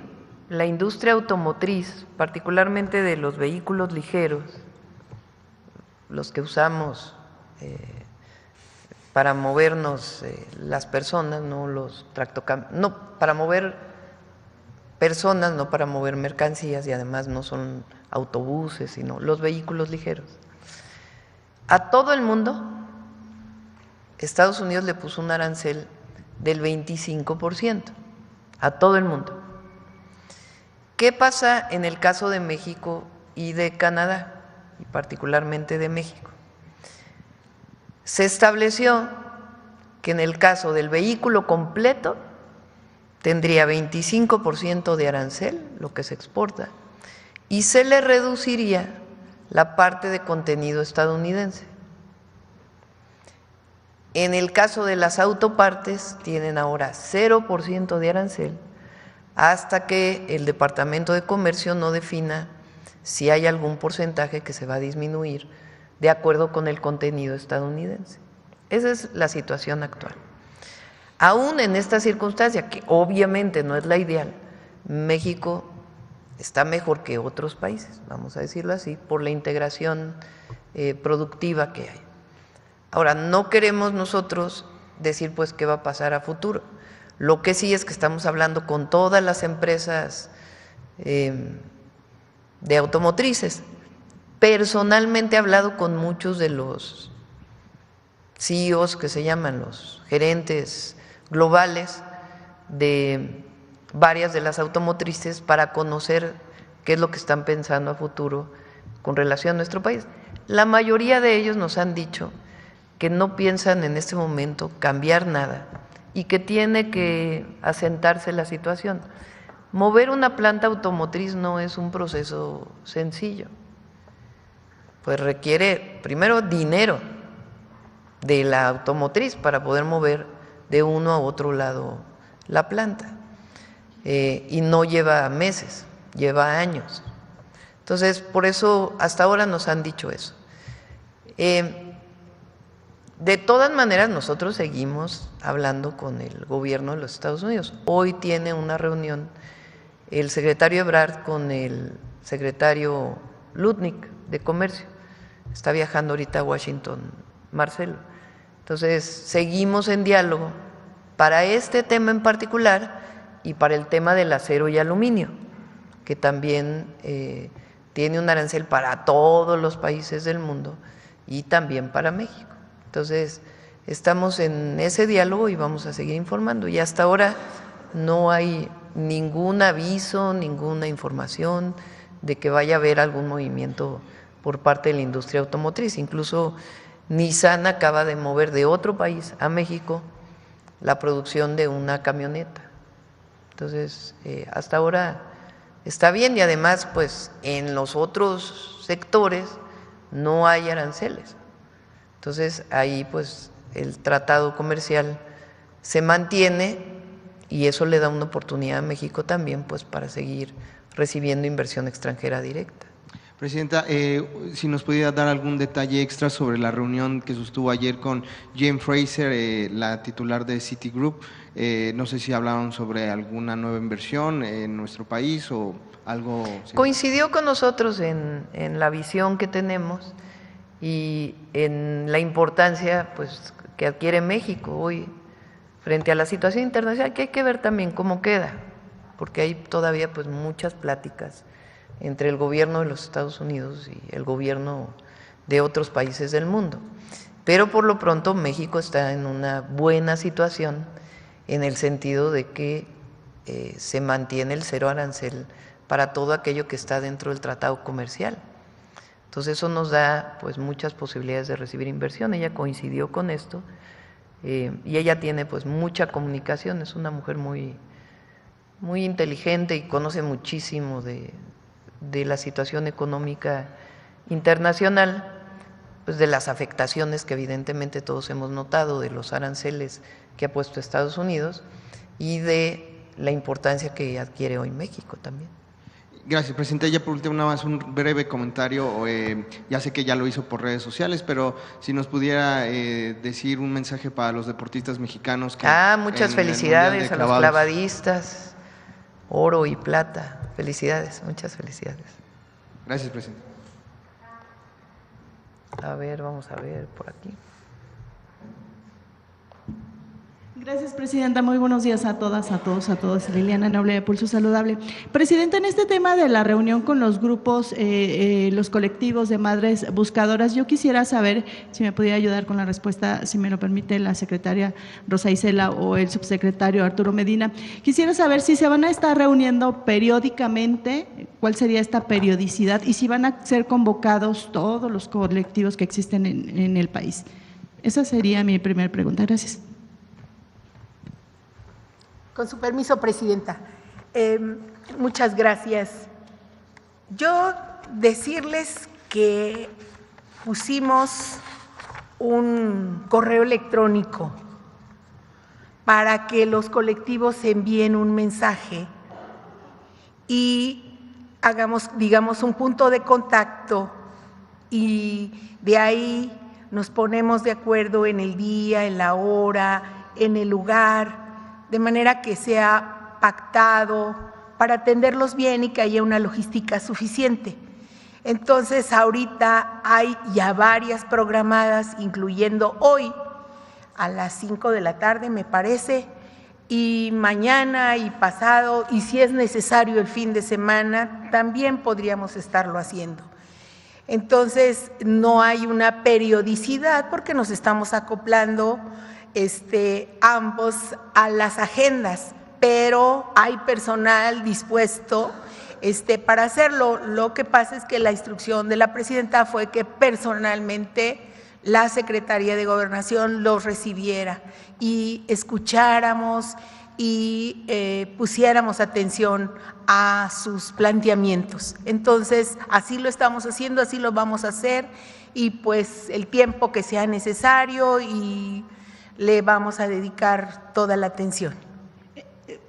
la industria automotriz, particularmente de los vehículos ligeros, los que usamos para movernos las personas, no los tractocamiones, no para mover personas, no para mover mercancías, y además no son autobuses, sino los vehículos ligeros. A todo el mundo, Estados Unidos le puso un arancel del 25%, a todo el mundo. ¿Qué pasa en el caso de México y de Canadá, y particularmente de México? Se estableció que en el caso del vehículo completo tendría 25% de arancel, lo que se exporta, y se le reduciría la parte de contenido estadounidense. En el caso de las autopartes tienen ahora 0% de arancel, hasta que el Departamento de Comercio no defina si hay algún porcentaje que se va a disminuir de acuerdo con el contenido estadounidense. Esa es la situación actual. Aún en esta circunstancia, que obviamente no es la ideal, México está mejor que otros países, vamos a decirlo así, por la integración productiva que hay. Ahora, no queremos nosotros decir pues qué va a pasar a futuro. Lo que sí es que estamos hablando con todas las empresas de automotrices. Personalmente he hablado con muchos de los CEOs, que se llaman los gerentes globales de varias de las automotrices, para conocer qué es lo que están pensando a futuro con relación a nuestro país. La mayoría de ellos nos han dicho que no piensan en este momento cambiar nada y que tiene que asentarse la situación. Mover una planta automotriz no es un proceso sencillo, pues requiere primero dinero de la automotriz para poder mover de uno a otro lado la planta. Y no lleva meses, lleva años. Entonces, por eso hasta ahora nos han dicho eso. De todas maneras, nosotros seguimos hablando con el gobierno de los Estados Unidos. Hoy tiene una reunión el secretario Ebrard con el secretario Lutnick de Comercio. Está viajando ahorita a Washington, Marcelo. Entonces, seguimos en diálogo para este tema en particular y para el tema del acero y aluminio, que también tiene un arancel para todos los países del mundo y también para México. Entonces, estamos en ese diálogo y vamos a seguir informando. Y hasta ahora no hay ningún aviso, ninguna información de que vaya a haber algún movimiento por parte de la industria automotriz. Incluso Nissan acaba de mover de otro país a México la producción de una camioneta. Entonces, hasta ahora está bien y además, pues, en los otros sectores no hay aranceles. Entonces, ahí pues el tratado comercial se mantiene y eso le da una oportunidad a México también pues para seguir recibiendo inversión extranjera directa. Presidenta, si nos pudiera dar algún detalle extra sobre la reunión que sostuvo ayer con Jane Fraser, la titular de Citigroup. No sé si hablaron sobre alguna nueva inversión en nuestro país o algo. ¿Sí? Coincidió con nosotros en la visión que tenemos y en la importancia pues que adquiere México hoy frente a la situación internacional, que hay que ver también cómo queda, porque hay todavía pues muchas pláticas entre el gobierno de los Estados Unidos y el gobierno de otros países del mundo. Pero por lo pronto México está en una buena situación en el sentido de que se mantiene el cero arancel para todo aquello que está dentro del tratado comercial. Entonces eso nos da pues muchas posibilidades de recibir inversión. Ella coincidió con esto y ella tiene pues mucha comunicación, es una mujer muy inteligente y conoce muchísimo de la situación económica internacional, pues de las afectaciones que evidentemente todos hemos notado de los aranceles que ha puesto Estados Unidos y de la importancia que adquiere hoy México también. Gracias, presidenta. Ya por último, nada más un breve comentario. Ya sé que ya lo hizo por redes sociales, pero si nos pudiera decir un mensaje para los deportistas mexicanos. Que muchas felicidades a los clavadistas, oro y plata. Felicidades, muchas felicidades. Gracias, presidenta. A ver, vamos a ver por aquí. Gracias, presidenta. Muy buenos días a todas, a todos. Liliana Noble de Pulso Saludable. Presidenta, en este tema de la reunión con los grupos, los colectivos de madres buscadoras, yo quisiera saber si me podía ayudar con la respuesta, si me lo permite la secretaria Rosa Isela o el subsecretario Arturo Medina. Quisiera saber si se van a estar reuniendo periódicamente, cuál sería esta periodicidad y si van a ser convocados todos los colectivos que existen en el país. Esa sería mi primera pregunta. Gracias. Con su permiso, presidenta. Muchas gracias. Yo decirles que pusimos un correo electrónico para que los colectivos envíen un mensaje y hagamos, digamos, un punto de contacto y de ahí nos ponemos de acuerdo en el día, en la hora, en el lugar, de manera que sea pactado para atenderlos bien y que haya una logística suficiente. Entonces, ahorita hay ya varias programadas, incluyendo hoy a las 5 de la tarde, me parece, y mañana y pasado, y si es necesario el fin de semana, también podríamos estarlo haciendo. Entonces, no hay una periodicidad porque nos estamos acoplando ambos a las agendas, pero hay personal dispuesto para hacerlo. Lo que pasa es que la instrucción de la presidenta fue que personalmente la Secretaría de Gobernación los recibiera y escucháramos y pusiéramos atención a sus planteamientos. Entonces, así lo estamos haciendo, así lo vamos a hacer y pues el tiempo que sea necesario y le vamos a dedicar toda la atención.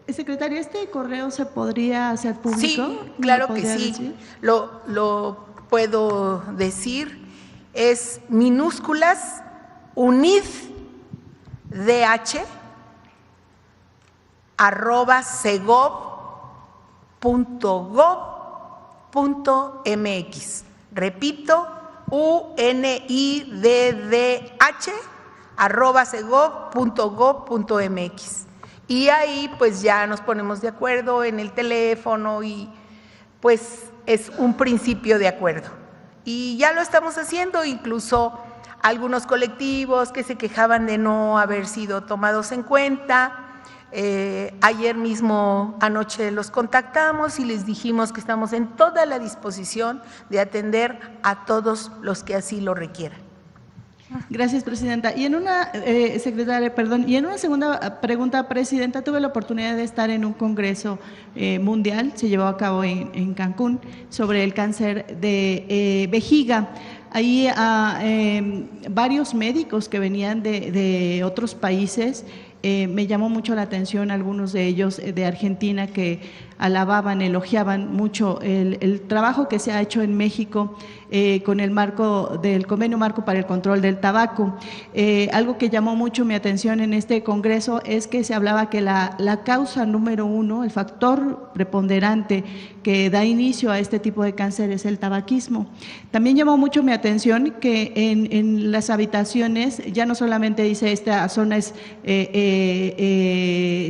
Secretaria, ¿este correo se podría hacer público? Sí, claro que sí. Lo puedo decir. Es minúsculas unidh@segov.gov.mx. Repito, unidh@segov.gov.mx. Y ahí pues ya nos ponemos de acuerdo en el teléfono y pues es un principio de acuerdo. Y ya lo estamos haciendo, incluso algunos colectivos que se quejaban de no haber sido tomados en cuenta. Ayer mismo, anoche, los contactamos y les dijimos que estamos en toda la disposición de atender a todos los que así lo requieran. Gracias, Presidenta. Y en una, secretaria, perdón, y en una segunda pregunta, Presidenta, tuve la oportunidad de estar en un congreso mundial, se llevó a cabo en Cancún, sobre el cáncer de vejiga. Ahí varios médicos que venían de otros países, me llamó mucho la atención algunos de ellos de Argentina que alababan, elogiaban mucho el trabajo que se ha hecho en México con el marco del Convenio Marco para el Control del Tabaco. Algo que llamó mucho mi atención en este congreso es que se hablaba que la causa número uno, el factor preponderante que da inicio a este tipo de cáncer es el tabaquismo. También llamó mucho mi atención que en las habitaciones ya no solamente dice esta zona es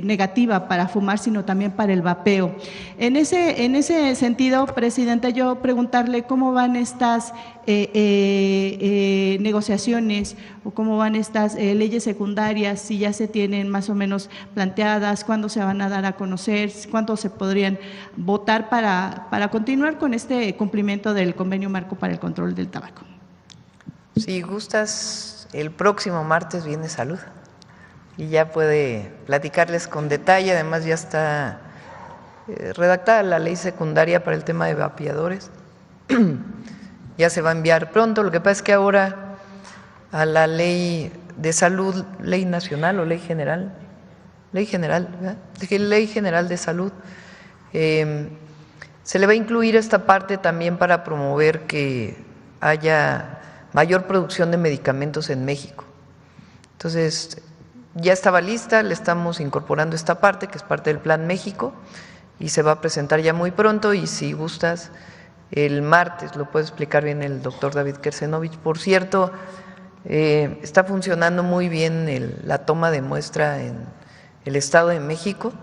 negativa para fumar, sino también para el vapeo. En ese sentido, Presidenta, yo preguntarle cómo van estas negociaciones o cómo van estas leyes secundarias, si ya se tienen más o menos planteadas, cuándo se van a dar a conocer, cuándo se podrían votar para continuar con este cumplimiento del Convenio Marco para el Control del Tabaco. Si gustas, el próximo martes viene Salud y ya puede platicarles con detalle. Además ya está redactada la ley secundaria para el tema de vapeadores. Ya se va a enviar pronto. Lo que pasa es que ahora a la ley de salud, ley nacional o ley general, ¿verdad? Ley general de salud, se le va a incluir esta parte también para promover que haya mayor producción de medicamentos en México. Entonces, ya estaba lista, le estamos incorporando esta parte, que es parte del Plan México, y se va a presentar ya muy pronto, y si gustas, el martes lo puede explicar bien el doctor David Kersenovich. Por cierto, está funcionando muy bien la toma de muestra en el Estado de México.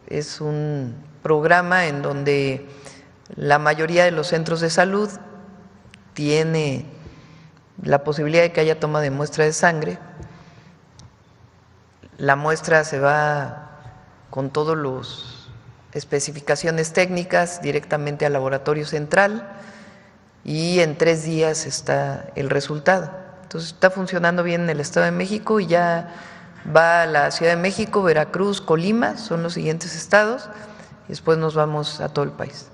Es un programa en donde la mayoría de los centros de salud tiene la posibilidad de que haya toma de muestra de sangre. La muestra se va con todas las especificaciones técnicas directamente al laboratorio central y en 3 días está el resultado. Entonces está funcionando bien en el Estado de México y ya va a la Ciudad de México, Veracruz, Colima, son los siguientes estados, y después nos vamos a todo el país.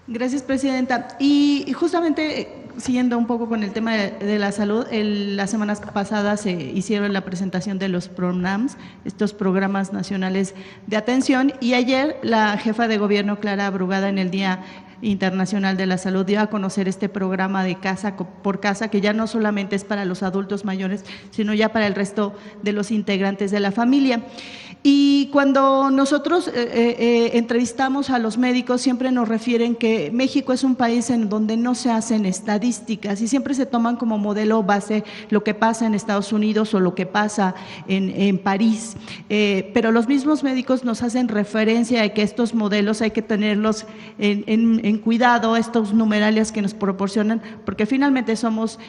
Gracias, Presidenta. Y justamente siguiendo un poco con el tema de la salud, las semanas pasadas se hicieron la presentación de los PRONAMS, estos programas nacionales de atención, y ayer la jefa de gobierno, Clara Brugada, en el Día Internacional de la Salud, dio a conocer este programa de casa por casa, que ya no solamente es para los adultos mayores, sino ya para el resto de los integrantes de la familia. Y cuando nosotros entrevistamos a los médicos, siempre nos refieren que México es un país en donde no se hacen estadísticas y siempre se toman como modelo base lo que pasa en Estados Unidos o lo que pasa en París. Pero los mismos médicos nos hacen referencia de que estos modelos hay que tenerlos en cuidado, estos numerales que nos proporcionan, porque finalmente somos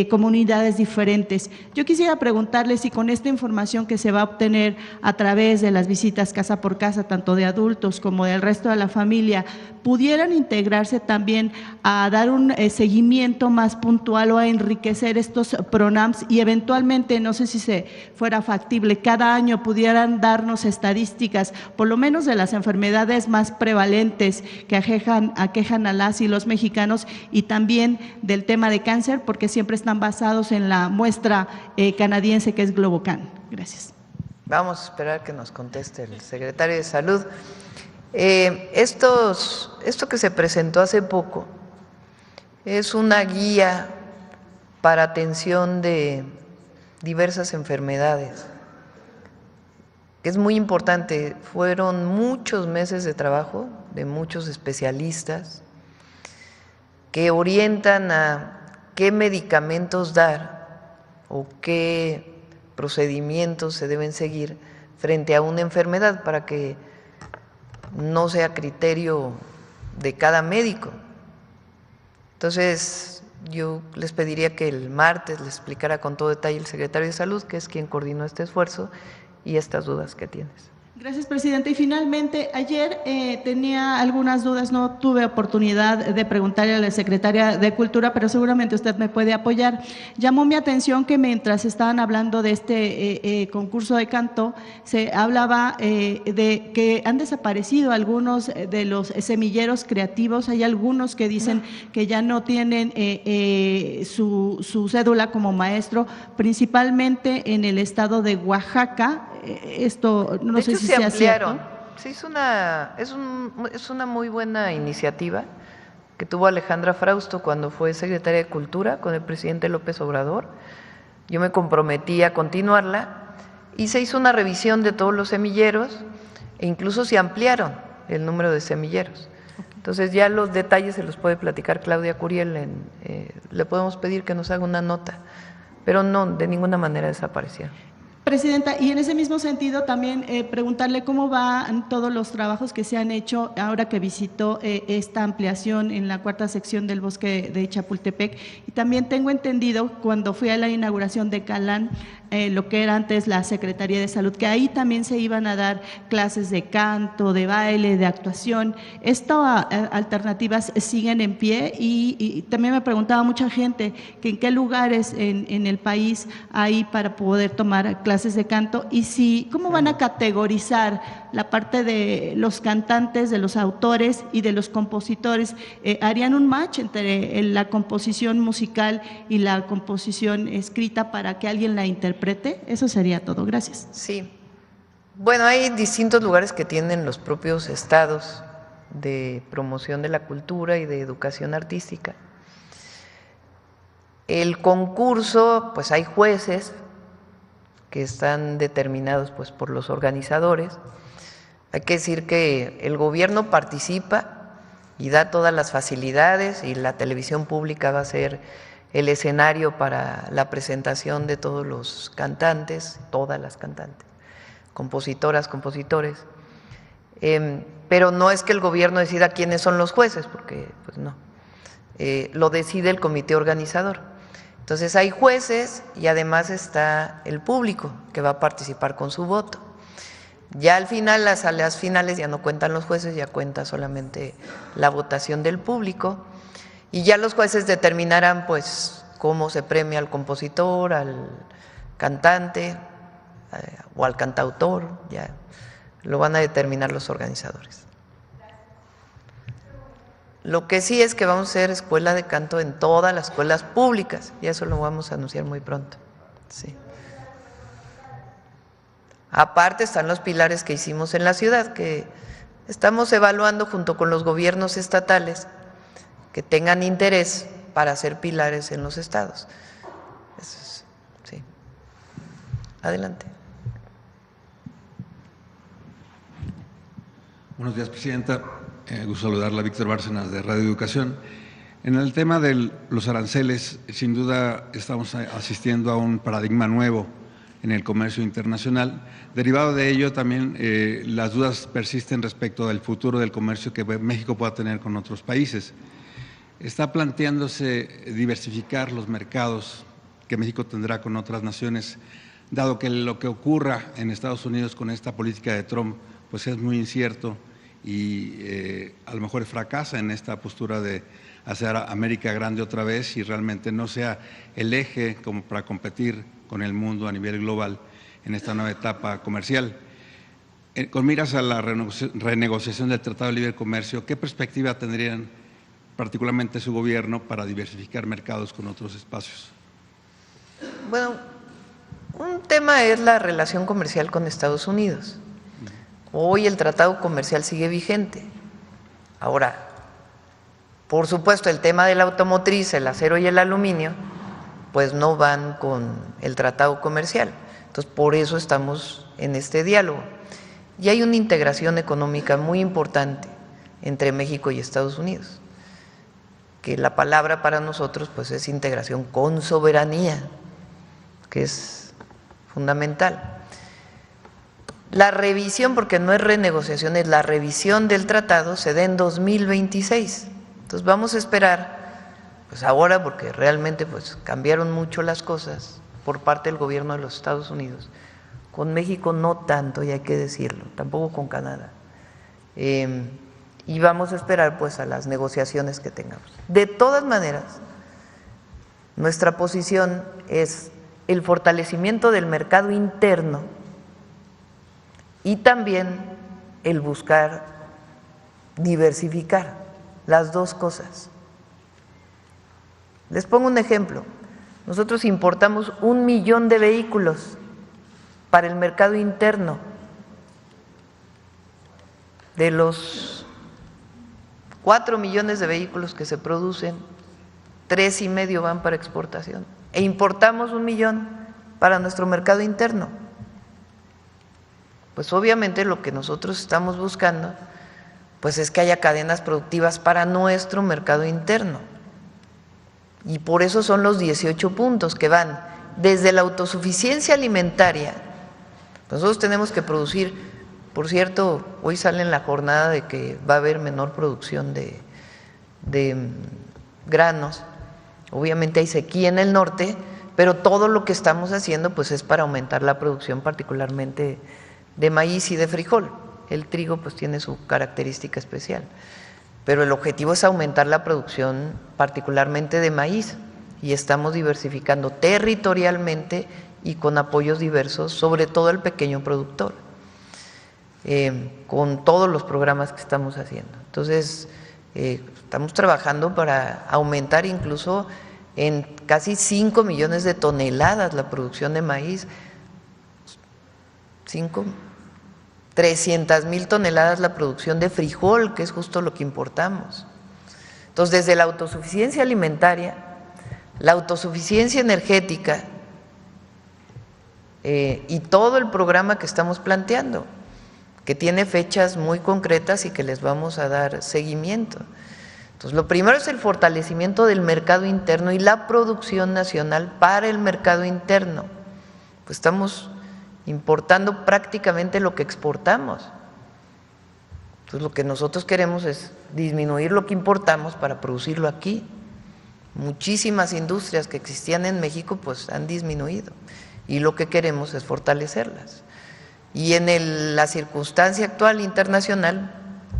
comunidades diferentes. Yo quisiera preguntarle si con esta información que se va a obtener a través de las visitas casa por casa, tanto de adultos como del resto de la familia, pudieran integrarse también a dar un seguimiento más puntual o a enriquecer estos PRONAMs y eventualmente, no sé si se fuera factible, cada año pudieran darnos estadísticas, por lo menos de las enfermedades más prevalentes que aquejan a las y los mexicanos, y también del tema de cáncer, porque siempre están basados en la muestra canadiense que es Globocan. Gracias. Vamos a esperar que nos conteste el secretario de Salud. Esto que se presentó hace poco es una guía para atención de diversas enfermedades, que es muy importante. Fueron muchos meses de trabajo de muchos especialistas que orientan a qué medicamentos dar o qué procedimientos se deben seguir frente a una enfermedad para que no sea criterio de cada médico. Entonces, yo les pediría que el martes les explicara con todo detalle el secretario de Salud, que es quien coordinó este esfuerzo, y estas dudas que tienes. Gracias, presidente. Y finalmente, ayer tenía algunas dudas, no tuve oportunidad de preguntarle a la secretaria de Cultura, pero seguramente usted me puede apoyar. Llamó mi atención que mientras estaban hablando de este concurso de canto, se hablaba de que han desaparecido algunos de los semilleros creativos. Hay algunos que dicen que ya no tienen su cédula como maestro, principalmente en el estado de Oaxaca. Esto no sé si se sea ampliaron. Cierto. Es una muy buena iniciativa que tuvo Alejandra Frausto cuando fue secretaria de Cultura con el presidente López Obrador. Yo me comprometí a continuarla y se hizo una revisión de todos los semilleros e incluso se ampliaron el número de semilleros. Entonces ya los detalles se los puede platicar Claudia Curiel, le podemos pedir que nos haga una nota, pero no, de ninguna manera desaparecieron. Presidenta, y en ese mismo sentido también preguntarle cómo van todos los trabajos que se han hecho ahora que visitó esta ampliación en la 4ª sección del bosque de Chapultepec. Y también tengo entendido, cuando fui a la inauguración de Calán, lo que era antes la Secretaría de Salud, que ahí también se iban a dar clases de canto, de baile, de actuación. ¿Estas alternativas siguen en pie? Y también me preguntaba mucha gente que en qué lugares en el país hay para poder tomar clases de canto, y cómo van a categorizar la parte de los cantantes, de los autores y de los compositores. ¿Harían un match entre la composición musical y la composición escrita para que alguien la interprete? Eso sería todo. Gracias. Sí. Bueno, hay distintos lugares que tienen los propios estados de promoción de la cultura y de educación artística. El concurso, pues hay jueces que están determinados pues por los organizadores. Hay que decir que el gobierno participa y da todas las facilidades, y la televisión pública va a ser el escenario para la presentación de todos los cantantes, todas las cantantes, compositoras, compositores. Pero no es que el gobierno decida quiénes son los jueces, porque pues no, lo decide el comité organizador. Entonces hay jueces y además está el público que va a participar con su voto. Ya al final, las finales ya no cuentan los jueces, ya cuenta solamente la votación del público, y ya los jueces determinarán pues cómo se premia al compositor, al cantante o al cantautor, ya lo van a determinar los organizadores. Lo que sí es que vamos a hacer escuela de canto en todas las escuelas públicas, y eso lo vamos a anunciar muy pronto. Sí. Aparte están los pilares que hicimos en la ciudad, que estamos evaluando junto con los gobiernos estatales que tengan interés para hacer pilares en los estados. Eso es, sí. Adelante. Buenos días, presidenta. Gusto saludarla, Víctor Bárcenas, de Radio Educación. En el tema de los aranceles, sin duda estamos asistiendo a un paradigma nuevo en el comercio internacional. Derivado de ello, también las dudas persisten respecto del futuro del comercio que México pueda tener con otros países. Está planteándose diversificar los mercados que México tendrá con otras naciones dado que lo que ocurra en Estados Unidos con esta política de Trump pues es muy incierto y a lo mejor fracasa en esta postura de hacer a América grande otra vez y realmente no sea el eje como para competir con el mundo a nivel global en esta nueva etapa comercial. Con miras a la renegociación del Tratado de Libre Comercio, ¿qué perspectiva tendrían particularmente su gobierno para diversificar mercados con otros espacios? Bueno, un tema es la relación comercial con Estados Unidos. Hoy el tratado comercial sigue vigente. Ahora, por supuesto, el tema de la automotriz, el acero y el aluminio, pues no van con el tratado comercial. Entonces, por eso estamos en este diálogo. Y hay una integración económica muy importante entre México y Estados Unidos, que la palabra para nosotros pues es integración con soberanía, que es fundamental. La revisión, porque no es renegociación, es la revisión del tratado, se da en 2026. Entonces vamos a esperar, pues ahora, porque realmente pues cambiaron mucho las cosas por parte del gobierno de los Estados Unidos. Con México no tanto, y hay que decirlo, tampoco con Canadá. Y vamos a esperar pues a las negociaciones que tengamos. De todas maneras, nuestra posición es el fortalecimiento del mercado interno y también el buscar diversificar las dos cosas. Les pongo un ejemplo. Nosotros importamos 1 millón de vehículos para el mercado interno. De los 4 millones de vehículos que se producen, 3,5 van para exportación. E importamos 1 millón para nuestro mercado interno. Pues obviamente lo que nosotros estamos buscando pues es que haya cadenas productivas para nuestro mercado interno. Y por eso son los 18 puntos que van desde la autosuficiencia alimentaria. Nosotros tenemos que producir, por cierto, hoy sale en la jornada de que va a haber menor producción de granos. Obviamente hay sequía en el norte, pero todo lo que estamos haciendo pues es para aumentar la producción, particularmente de maíz y de frijol. El trigo pues tiene su característica especial, pero el objetivo es aumentar la producción particularmente de maíz y estamos diversificando territorialmente y con apoyos diversos, sobre todo al pequeño productor, con todos los programas que estamos haciendo. Entonces, estamos trabajando para aumentar incluso en casi 5 millones de toneladas la producción de maíz, 300,000 toneladas la producción de frijol, que es justo lo que importamos. Entonces, desde la autosuficiencia alimentaria, la autosuficiencia energética y todo el programa que estamos planteando, que tiene fechas muy concretas y que les vamos a dar seguimiento. Entonces, lo primero es el fortalecimiento del mercado interno y la producción nacional para el mercado interno. Pues estamos importando prácticamente lo que exportamos. Entonces, lo que nosotros queremos es disminuir lo que importamos para producirlo aquí. Muchísimas industrias que existían en México pues han disminuido y lo que queremos es fortalecerlas. Y en la circunstancia actual internacional,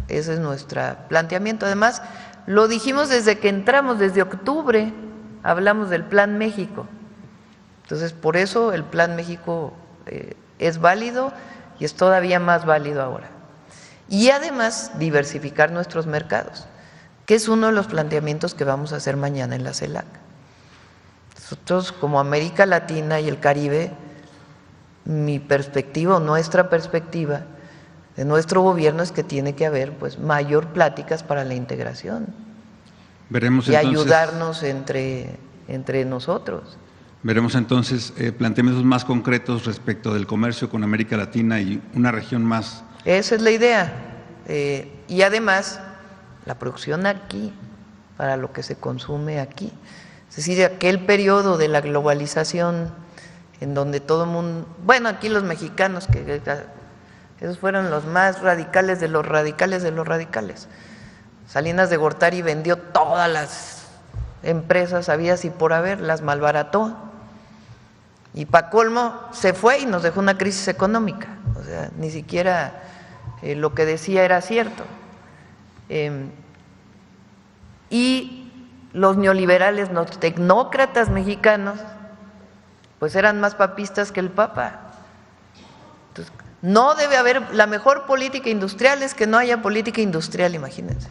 ese es nuestro planteamiento. Además, lo dijimos desde que entramos, desde octubre, hablamos del Plan México. Entonces, por eso el Plan México es válido y es todavía más válido ahora. Y además, diversificar nuestros mercados, que es uno de los planteamientos que vamos a hacer mañana en la CELAC. Nosotros, como América Latina y el Caribe, mi perspectiva o nuestra perspectiva de nuestro gobierno es que tiene que haber pues mayor pláticas para la integración. Veremos y entonces, ayudarnos entre nosotros. Veremos entonces planteamientos más concretos respecto del comercio con América Latina y una región más. Esa es la idea. Y además, la producción aquí, para lo que se consume aquí. Es decir, aquel periodo de la globalización en donde todo el mundo, bueno, aquí los mexicanos, que esos fueron los más radicales de los radicales de los radicales. Salinas de Gortari vendió todas las empresas habidas y por haber, las malbarató. Y para colmo se fue y nos dejó una crisis económica, o sea, ni siquiera lo que decía era cierto. Y los neoliberales, los tecnócratas mexicanos, pues eran más papistas que el Papa. Entonces, no debe haber, la mejor política industrial es que no haya política industrial, imagínense.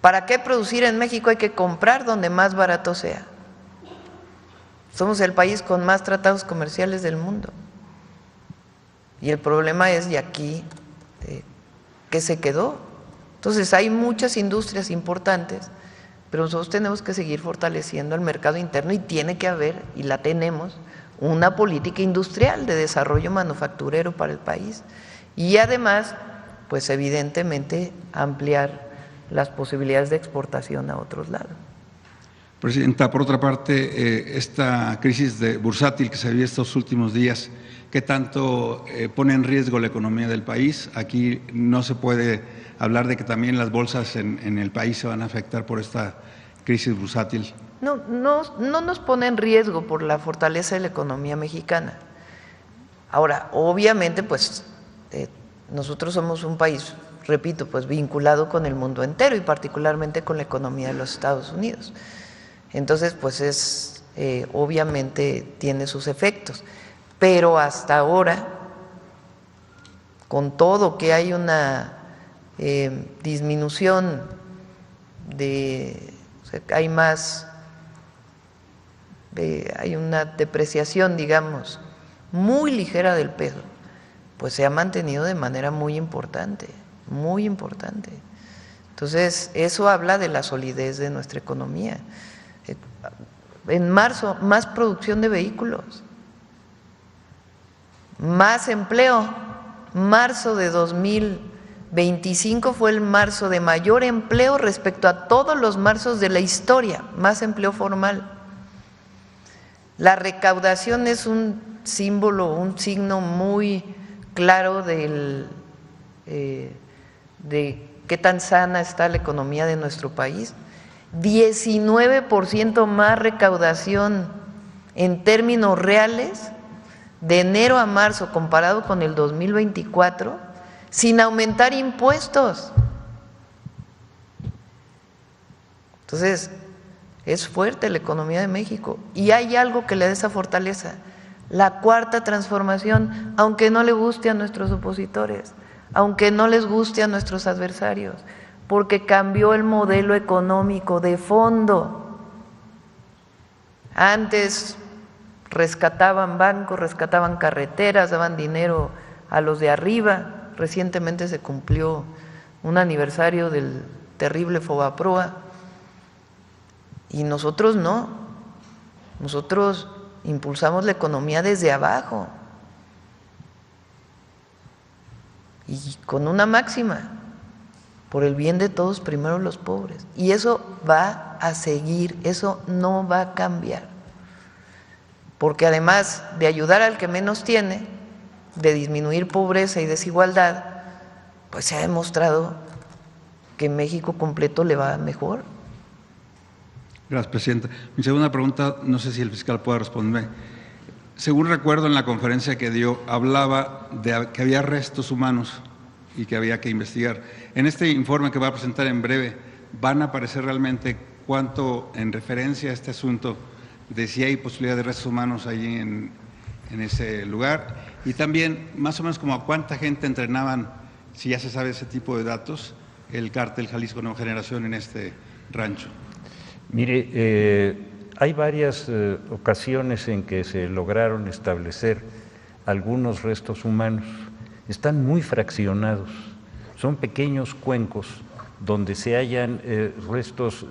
¿Para qué producir en México? Hay que comprar donde más barato sea. Somos el país con más tratados comerciales del mundo. Y el problema es de aquí, ¿qué se quedó? Entonces hay muchas industrias importantes, pero nosotros tenemos que seguir fortaleciendo el mercado interno y tiene que haber, y la tenemos, una política industrial de desarrollo manufacturero para el país. Y además, pues evidentemente ampliar las posibilidades de exportación a otros lados. Presidenta, por otra parte, esta crisis bursátil que se vive estos últimos días, ¿qué tanto pone en riesgo la economía del país? Aquí no se puede hablar de que también las bolsas en el país se van a afectar por esta crisis bursátil. No nos pone en riesgo por la fortaleza de la economía mexicana. Ahora, obviamente, pues nosotros somos un país, repito, pues vinculado con el mundo entero y particularmente con la economía de los Estados Unidos. Entonces, pues obviamente tiene sus efectos, pero hasta ahora, con todo que hay una disminución hay una depreciación, digamos, muy ligera del peso, pues se ha mantenido de manera muy importante, muy importante. Entonces, eso habla de la solidez de nuestra economía. En marzo, más producción de vehículos, más empleo. Marzo de 2025 fue el marzo de mayor empleo respecto a todos los marzos de la historia, más empleo formal. La recaudación es un símbolo, un signo muy claro de qué tan sana está la economía de nuestro país. 19% más recaudación en términos reales de enero a marzo comparado con el 2024, sin aumentar impuestos. Entonces, es fuerte la economía de México y hay algo que le da esa fortaleza, la cuarta transformación, aunque no le guste a nuestros opositores, aunque no les guste a nuestros adversarios, porque cambió el modelo económico de fondo. Antes rescataban bancos, rescataban carreteras, daban dinero a los de arriba. Recientemente se cumplió un aniversario del terrible Fobaproa y nosotros no, nosotros impulsamos la economía desde abajo y con una máxima: por el bien de todos, primero los pobres. Y eso va a seguir, eso no va a cambiar. Porque además de ayudar al que menos tiene, de disminuir pobreza y desigualdad, pues se ha demostrado que en México completo le va mejor. Gracias, Presidenta. Mi segunda pregunta, no sé si el fiscal puede responderme. Según recuerdo en la conferencia que dio, hablaba de que había restos humanos y que había que investigar. En este informe que va a presentar en breve, ¿van a aparecer realmente cuánto en referencia a este asunto de si hay posibilidad de restos humanos allí en ese lugar? Y también, más o menos, como a cuánta gente entrenaban, si ya se sabe ese tipo de datos, el cártel Jalisco Nueva Generación en este rancho. Mire, hay varias ocasiones en que se lograron establecer algunos restos humanos. Están muy fraccionados, son pequeños cuencos donde se hallan restos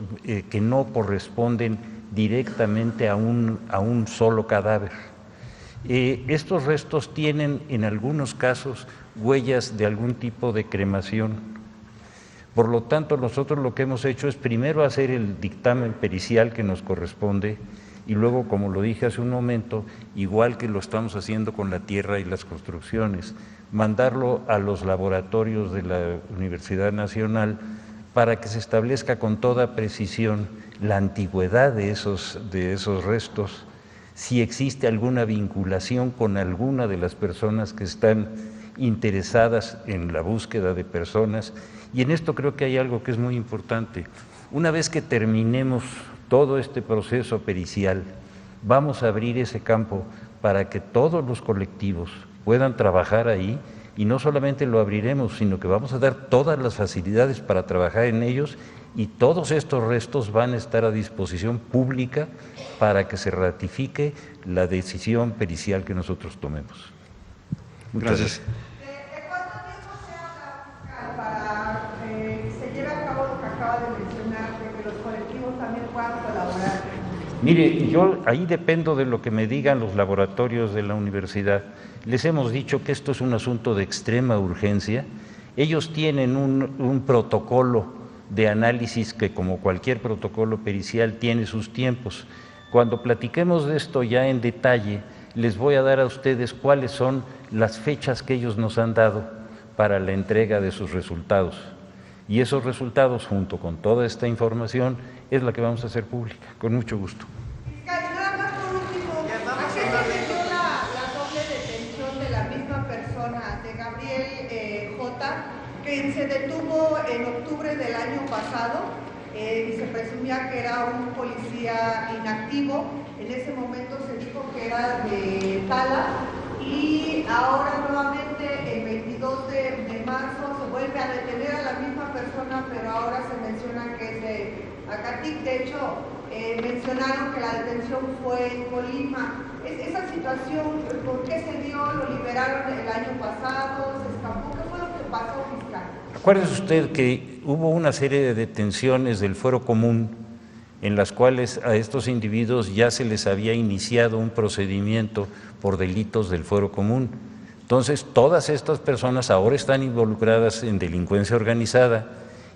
que no corresponden directamente a un solo cadáver. Estos restos tienen en algunos casos huellas de algún tipo de cremación. Por lo tanto, nosotros lo que hemos hecho es primero hacer el dictamen pericial que nos corresponde y luego, como lo dije hace un momento, igual que lo estamos haciendo con la tierra y las construcciones, mandarlo a los laboratorios de la Universidad Nacional para que se establezca con toda precisión la antigüedad de esos restos, si existe alguna vinculación con alguna de las personas que están interesadas en la búsqueda de personas. Y en esto creo que hay algo que es muy importante. Una vez que terminemos todo este proceso pericial, vamos a abrir ese campo para que todos los colectivos puedan trabajar ahí, y no solamente lo abriremos, sino que vamos a dar todas las facilidades para trabajar en ellos, y todos estos restos van a estar a disposición pública para que se ratifique la decisión pericial que nosotros tomemos. Muchas gracias. ¿De cuánto tiempo se habla para que se lleve a cabo lo que acaba de mencionar, de que los colectivos también puedan colaborar? Mire, yo ahí dependo de lo que me digan los laboratorios de la universidad. Les hemos dicho que esto es un asunto de extrema urgencia. Ellos tienen un protocolo de análisis que, como cualquier protocolo pericial, tiene sus tiempos. Cuando platiquemos de esto ya en detalle, les voy a dar a ustedes cuáles son las fechas que ellos nos han dado para la entrega de sus resultados. Y esos resultados, junto con toda esta información, es la que vamos a hacer pública, con mucho gusto. Fiscal, nada más por último, ¿a qué se debió la doble detención de la misma persona, de Gabriel J., que se detuvo en octubre del año pasado y se presumía que era un policía inactivo? En ese momento se dijo que era de Tala, y ahora nuevamente el 22 de marzo se vuelve a detener a la misma persona, pero ahora se menciona que es de Acatic. De hecho, mencionaron que la detención fue en Colima. Esa situación, ¿por qué se dio? ¿Lo liberaron el año pasado? ¿Se escapó? ¿Qué fue lo que pasó, fiscal? Acuérdese usted que hubo una serie de detenciones del Fuero Común en las cuales a estos individuos ya se les había iniciado un procedimiento por delitos del Fuero Común. Entonces, todas estas personas ahora están involucradas en delincuencia organizada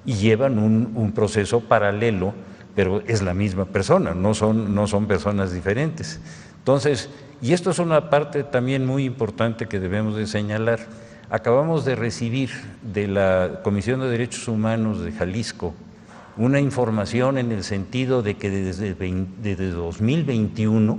y llevan un proceso paralelo, pero es la misma persona, no son personas diferentes. Entonces, y esto es una parte también muy importante que debemos de señalar. Acabamos de recibir de la Comisión de Derechos Humanos de Jalisco una información en el sentido de que desde 2021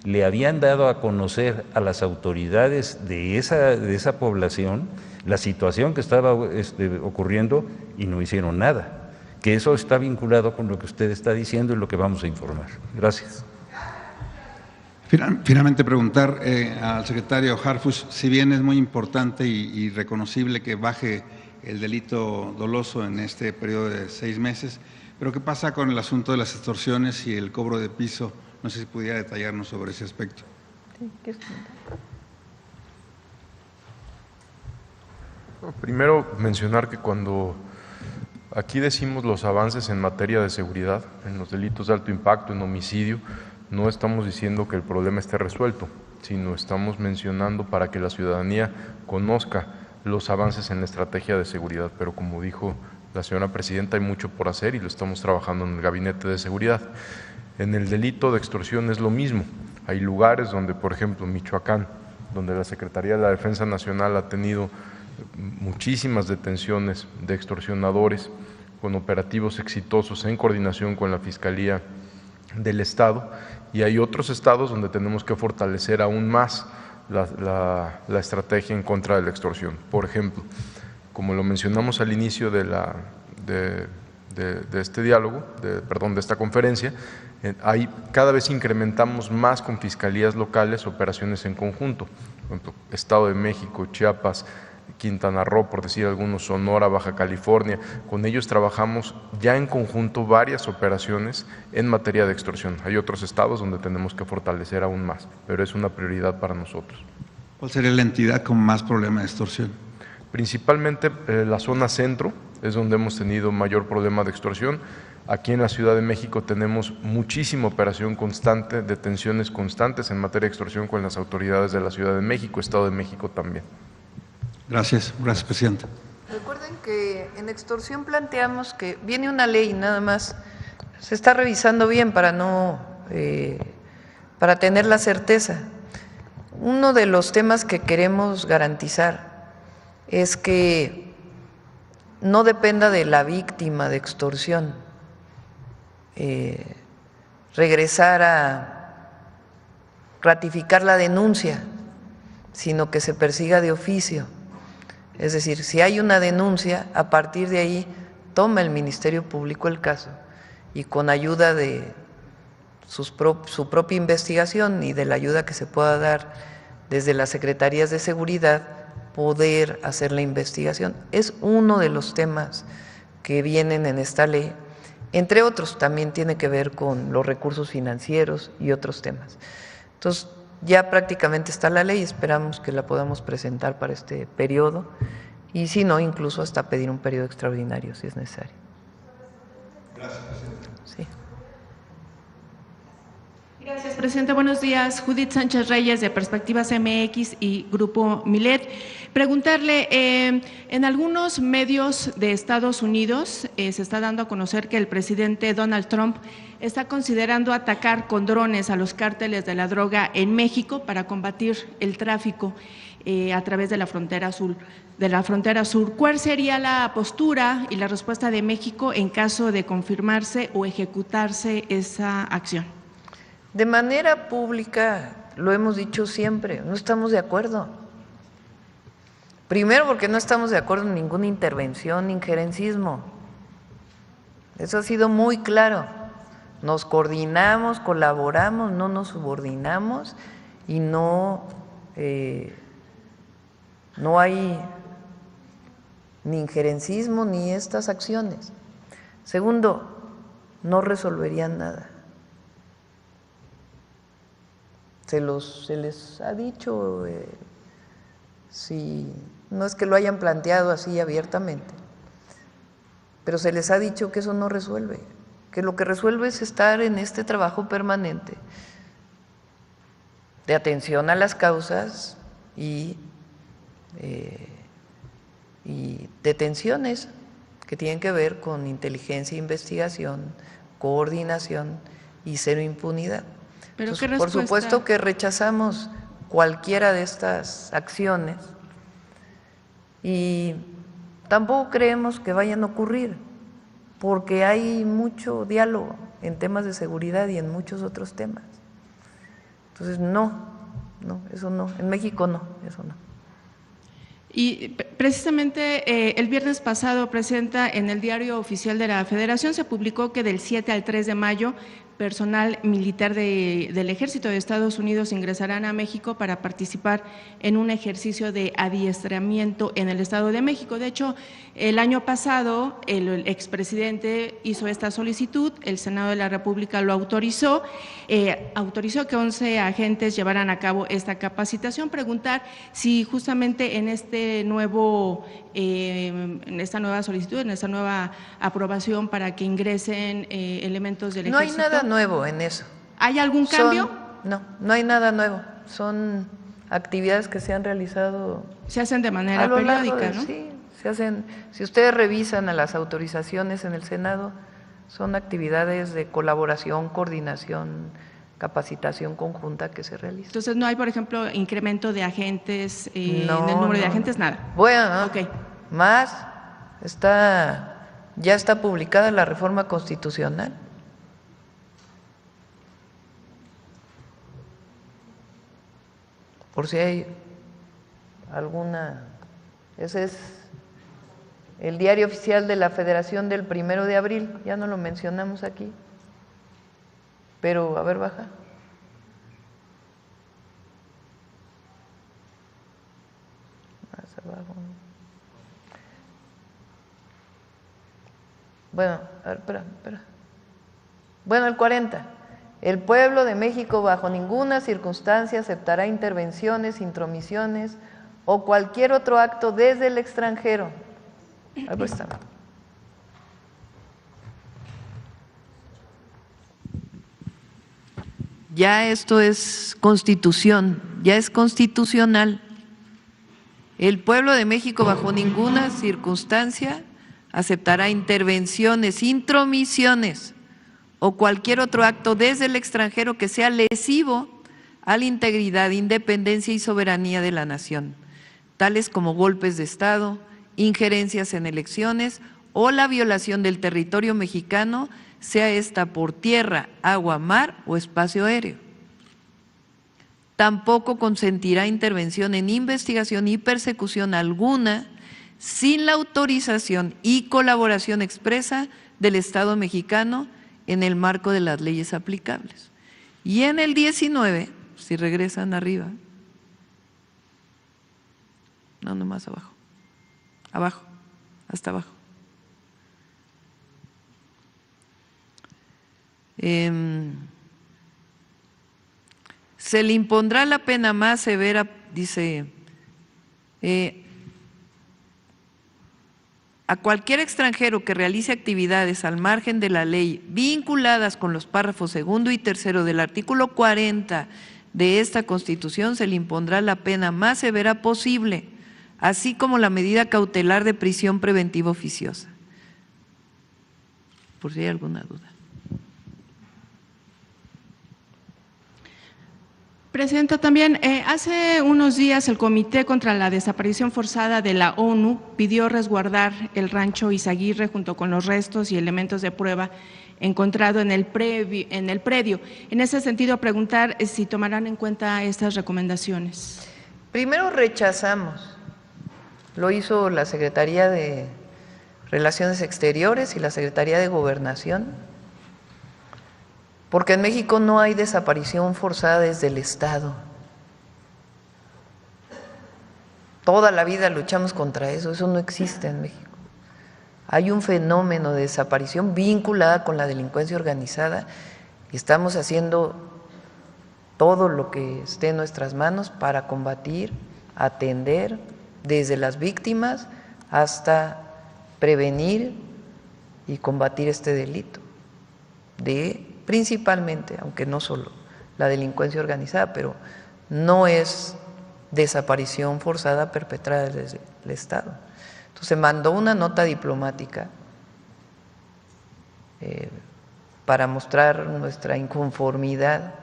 le habían dado a conocer a las autoridades de esa población la situación que estaba ocurriendo y no hicieron nada, que eso está vinculado con lo que usted está diciendo y lo que vamos a informar. Gracias. Finalmente preguntar al secretario Harfuch, si bien es muy importante y reconocible que baje el delito doloso en este periodo de 6 meses, pero ¿qué pasa con el asunto de las extorsiones y el cobro de piso? No sé si pudiera detallarnos sobre ese aspecto. Primero, mencionar que cuando aquí decimos los avances en materia de seguridad, en los delitos de alto impacto, en homicidio, no estamos diciendo que el problema esté resuelto, sino estamos mencionando para que la ciudadanía conozca los avances en la estrategia de seguridad. Pero como dijo la señora presidenta, hay mucho por hacer y lo estamos trabajando en el Gabinete de Seguridad. En el delito de extorsión es lo mismo. Hay lugares donde, por ejemplo, Michoacán, donde la Secretaría de la Defensa Nacional ha tenido muchísimas detenciones de extorsionadores con operativos exitosos en coordinación con la Fiscalía del Estado, y hay otros estados donde tenemos que fortalecer aún más la estrategia en contra de la extorsión. Por ejemplo, como lo mencionamos al inicio de este diálogo, de esta conferencia, cada vez incrementamos más con fiscalías locales operaciones en conjunto. Por ejemplo, Estado de México, Chiapas, Quintana Roo, por decir algunos, Sonora, Baja California. Con ellos trabajamos ya en conjunto varias operaciones en materia de extorsión. Hay otros estados donde tenemos que fortalecer aún más, pero es una prioridad para nosotros. ¿Cuál sería la entidad con más problema de extorsión? Principalmente la zona centro es donde hemos tenido mayor problema de extorsión. Aquí en la Ciudad de México tenemos muchísima operación constante, detenciones constantes en materia de extorsión con las autoridades de la Ciudad de México, Estado de México también. Gracias, presidenta. Recuerden que en extorsión planteamos que viene una ley, nada más se está revisando bien para tener la certeza. Uno de los temas que queremos garantizar es que no dependa de la víctima de extorsión regresar ratificar la denuncia, sino que se persiga de oficio. Es decir, si hay una denuncia, a partir de ahí toma el Ministerio Público el caso y con ayuda de su propia investigación y de la ayuda que se pueda dar desde las Secretarías de Seguridad, poder hacer la investigación. Es uno de los temas que vienen en esta ley, entre otros también tiene que ver con los recursos financieros y otros temas. Entonces, ya prácticamente está la ley, esperamos que la podamos presentar para este periodo y si no, incluso hasta pedir un periodo extraordinario si es necesario. Gracias, presidente. Sí. Gracias, presidente. Buenos días. Judith Sánchez Reyes, de Perspectivas MX y Grupo Milet. Preguntarle, en algunos medios de Estados Unidos se está dando a conocer que el presidente Donald Trump está considerando atacar con drones a los cárteles de la droga en México para combatir el tráfico a través de la frontera sur. ¿Cuál sería la postura y la respuesta de México en caso de confirmarse o ejecutarse esa acción? De manera pública, lo hemos dicho siempre, no estamos de acuerdo. Primero porque no estamos de acuerdo en ninguna intervención, injerencismo. Eso ha sido muy claro. Nos coordinamos, colaboramos, no nos subordinamos y no hay ni injerencismo ni estas acciones. Segundo, no resolverían nada. Se les ha dicho, si no es que lo hayan planteado así abiertamente, pero se les ha dicho que eso no resuelve, que lo que resuelve es estar en este trabajo permanente de atención a las causas y detenciones que tienen que ver con inteligencia, investigación, coordinación y cero impunidad. Pero entonces, por supuesto que rechazamos cualquiera de estas acciones y tampoco creemos que vayan a ocurrir, porque hay mucho diálogo en temas de seguridad y en muchos otros temas. Entonces, no, eso no, en México no, eso no. Y precisamente el viernes pasado, Presidenta, en el Diario Oficial de la Federación se publicó que del 7 al 3 de mayo personal militar del Ejército de Estados Unidos ingresarán a México para participar en un ejercicio de adiestramiento en el Estado de México. De hecho, el año pasado el expresidente hizo esta solicitud, el Senado de la República lo autorizó que 11 agentes llevaran a cabo esta capacitación. Preguntar si justamente en esta nueva solicitud, en esta nueva aprobación para que ingresen elementos del Ejército. No hay nada nuevo en eso. ¿Hay algún cambio? No hay nada nuevo. Son actividades que se han realizado. Se hacen de manera periódica, ¿no? Sí, se hacen. Si ustedes revisan a las autorizaciones en el Senado, son actividades de colaboración, coordinación, capacitación conjunta que se realizan. Entonces, no hay, por ejemplo, incremento de agentes, en el número de agentes, nada. Bueno, okay. Más, ya está publicada la reforma constitucional. Por si hay alguna, ese es el Diario Oficial de la Federación del 1 de abril, ya no lo mencionamos aquí, pero a ver, baja. Más abajo. Bueno, a ver, espera. Bueno, el 40. El pueblo de México bajo ninguna circunstancia aceptará intervenciones, intromisiones o cualquier otro acto desde el extranjero. Ahí está. Ya esto es constitución, ya es constitucional. El pueblo de México bajo ninguna circunstancia aceptará intervenciones, intromisiones o cualquier otro acto desde el extranjero que sea lesivo a la integridad, independencia y soberanía de la nación, tales como golpes de Estado, injerencias en elecciones o la violación del territorio mexicano, sea esta por tierra, agua, mar o espacio aéreo. tampoco consentirá intervención en investigación y persecución alguna sin la autorización y colaboración expresa del Estado mexicano en el marco de las leyes aplicables. Y en el 19, si regresan arriba, no, nomás abajo, abajo, hasta abajo. Se le impondrá la pena más severa, dice, a cualquier extranjero que realice actividades al margen de la ley vinculadas con los párrafos 2 y 3 del artículo 40 de esta Constitución, se le impondrá la pena más severa posible, así como la medida cautelar de prisión preventiva oficiosa. Por si hay alguna duda. Presidenta, también hace unos días el Comité contra la Desaparición Forzada de la ONU pidió resguardar el rancho Izaguirre junto con los restos y elementos de prueba encontrado en el predio. En ese sentido, preguntar si tomarán en cuenta estas recomendaciones. Primero rechazamos, lo hizo la Secretaría de Relaciones Exteriores y la Secretaría de Gobernación, porque en México no hay desaparición forzada desde el Estado. Toda la vida luchamos contra eso, eso no existe en México. Hay un fenómeno de desaparición vinculada con la delincuencia organizada y estamos haciendo todo lo que esté en nuestras manos para combatir, atender desde las víctimas hasta prevenir y combatir este delito principalmente, aunque no solo, la delincuencia organizada, pero no es desaparición forzada perpetrada desde el Estado. Entonces se mandó una nota diplomática para mostrar nuestra inconformidad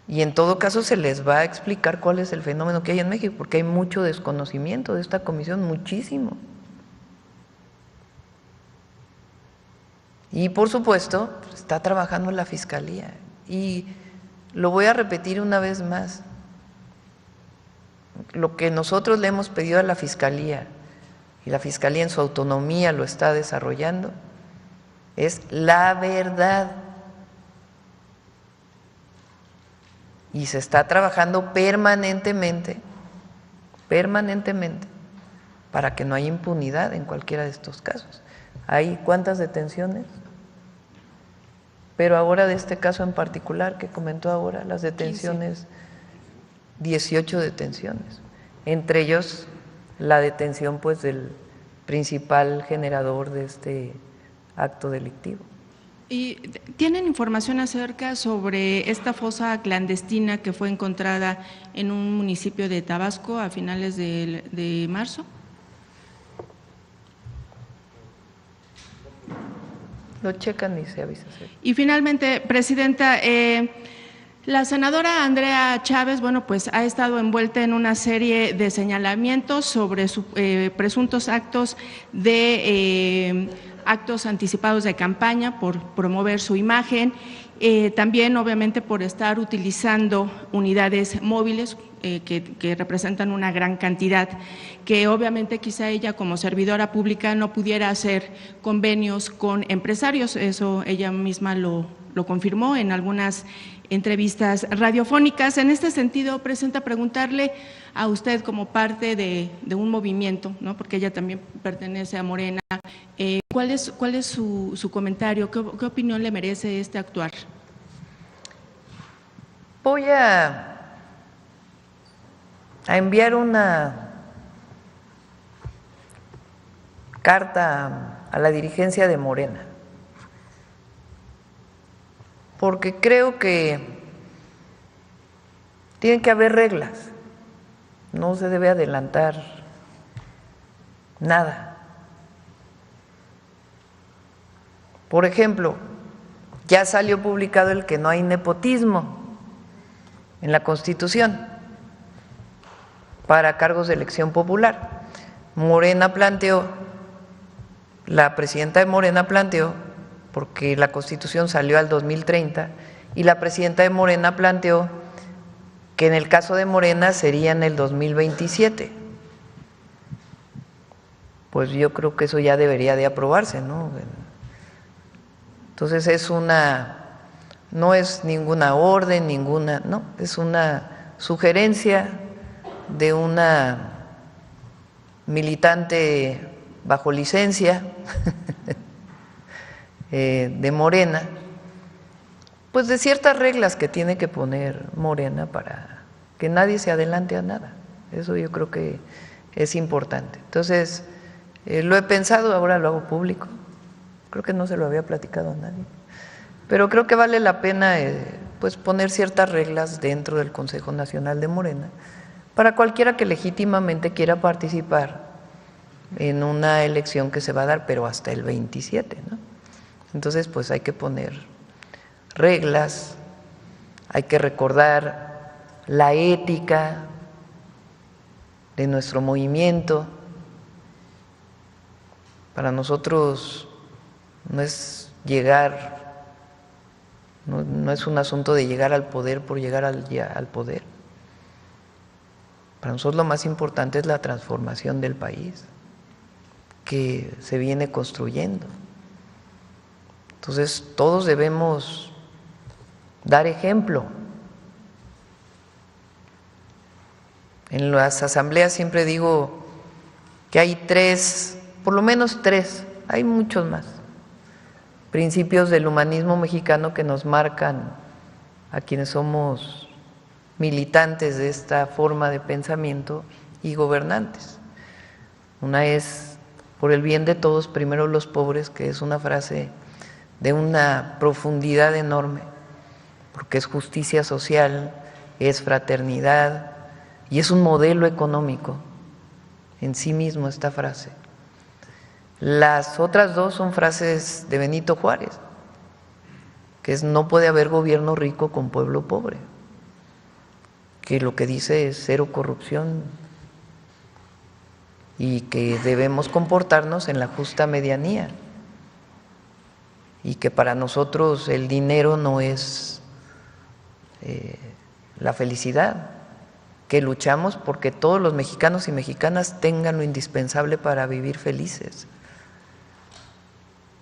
y en todo caso se les va a explicar cuál es el fenómeno que hay en México, porque hay mucho desconocimiento de esta comisión, muchísimo. Y por supuesto, está trabajando la Fiscalía. Y lo voy a repetir una vez más. Lo que nosotros le hemos pedido a la Fiscalía, y la Fiscalía en su autonomía lo está desarrollando, es la verdad. Y se está trabajando permanentemente, para que no haya impunidad en cualquiera de estos casos. ¿Hay cuántas detenciones? Pero ahora de este caso en particular que comentó ahora, las detenciones, 18 detenciones, entre ellos la detención pues del principal generador de este acto delictivo. ¿Y tienen información acerca sobre esta fosa clandestina que fue encontrada en un municipio de Tabasco a finales de marzo? Lo checan y se avisa. Y finalmente, Presidenta, la senadora Andrea Chávez, bueno, pues ha estado envuelta en una serie de señalamientos sobre presuntos actos actos anticipados de campaña por promover su imagen, también obviamente por estar utilizando unidades móviles que representan una gran cantidad, que obviamente quizá ella como servidora pública no pudiera hacer convenios con empresarios, eso ella misma lo confirmó en algunas entrevistas radiofónicas. En este sentido, Presidenta, preguntarle a usted como parte de un movimiento, ¿no?, porque ella también pertenece a Morena, ¿cuál es su comentario? ¿Qué opinión le merece este actuar? Voy a enviar una carta a la dirigencia de Morena, porque creo que tienen que haber reglas, no se debe adelantar nada. Por ejemplo, ya salió publicado el que no hay nepotismo en la Constitución para cargos de elección popular. Morena planteó, la presidenta de Morena planteó, porque la Constitución salió al 2030 y la presidenta de Morena planteó que en el caso de Morena sería en el 2027. Pues yo creo que eso ya debería de aprobarse, ¿no? Entonces no es ninguna orden, no, es una sugerencia de una militante bajo licencia de Morena, pues de ciertas reglas que tiene que poner Morena para que nadie se adelante a nada. Eso yo creo que es importante. Entonces, lo he pensado, ahora lo hago público. Creo que no se lo había platicado a nadie. Pero creo que vale la pena pues poner ciertas reglas dentro del Consejo Nacional de Morena para cualquiera que legítimamente quiera participar en una elección que se va a dar, pero hasta el 27, ¿no? Entonces, pues hay que poner reglas, hay que recordar la ética de nuestro movimiento. Para nosotros no es llegar, no es un asunto de llegar al poder por llegar al poder. Para nosotros lo más importante es la transformación del país que se viene construyendo. Entonces todos debemos dar ejemplo. En las asambleas siempre digo que hay por lo menos tres, hay muchos más, principios del humanismo mexicano que nos marcan a quienes somos militantes de esta forma de pensamiento y gobernantes. Una es por el bien de todos, primero los pobres, que es una frase de una profundidad enorme, porque es justicia social, es fraternidad y es un modelo económico en sí mismo esta frase. Las otras dos son frases de Benito Juárez, que es: no puede haber gobierno rico con pueblo pobre, que lo que dice es cero corrupción y que debemos comportarnos en la justa medianía y que para nosotros el dinero no es la felicidad, que luchamos porque todos los mexicanos y mexicanas tengan lo indispensable para vivir felices,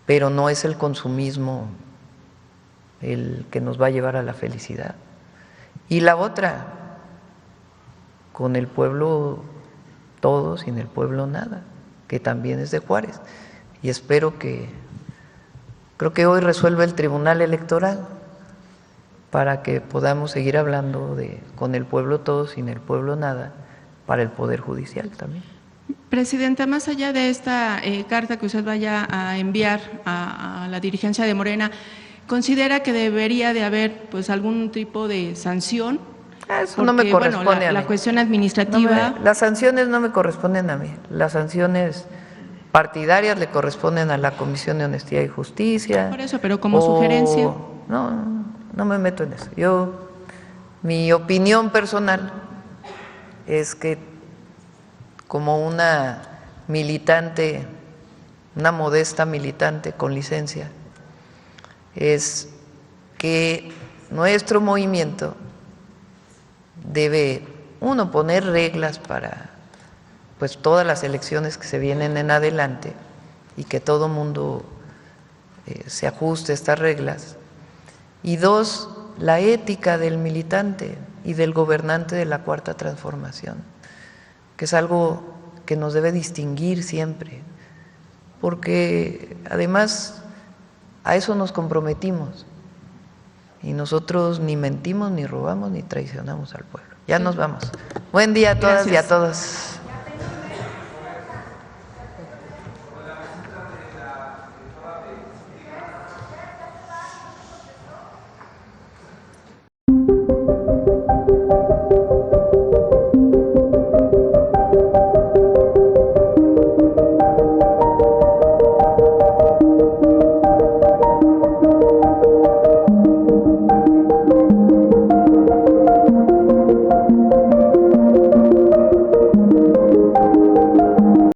pero no es el consumismo el que nos va a llevar a la felicidad. Y la otra, con el pueblo todo, sin el pueblo nada, que también es de Juárez. Y creo que hoy resuelve el Tribunal Electoral para que podamos seguir hablando de con el pueblo todo, sin el pueblo nada, para el Poder Judicial también. Presidenta, más allá de esta carta que usted vaya a enviar a la dirigencia de Morena, ¿considera que debería de haber pues algún tipo de sanción? Eso porque, no me corresponde a mí. La cuestión administrativa… las sanciones no me corresponden a mí. Las sanciones partidarias le corresponden a la Comisión de Honestidad y Justicia. Por eso, pero como sugerencia… No me meto en eso. Mi opinión personal es que como una militante, una modesta militante con licencia, es que nuestro movimiento debe, uno, poner reglas para pues todas las elecciones que se vienen en adelante y que todo mundo se ajuste a estas reglas, y dos, la ética del militante y del gobernante de la Cuarta Transformación, que es algo que nos debe distinguir siempre, porque además a eso nos comprometimos y nosotros ni mentimos, ni robamos, ni traicionamos al pueblo. Ya nos vamos. Buen día a todas y a todos.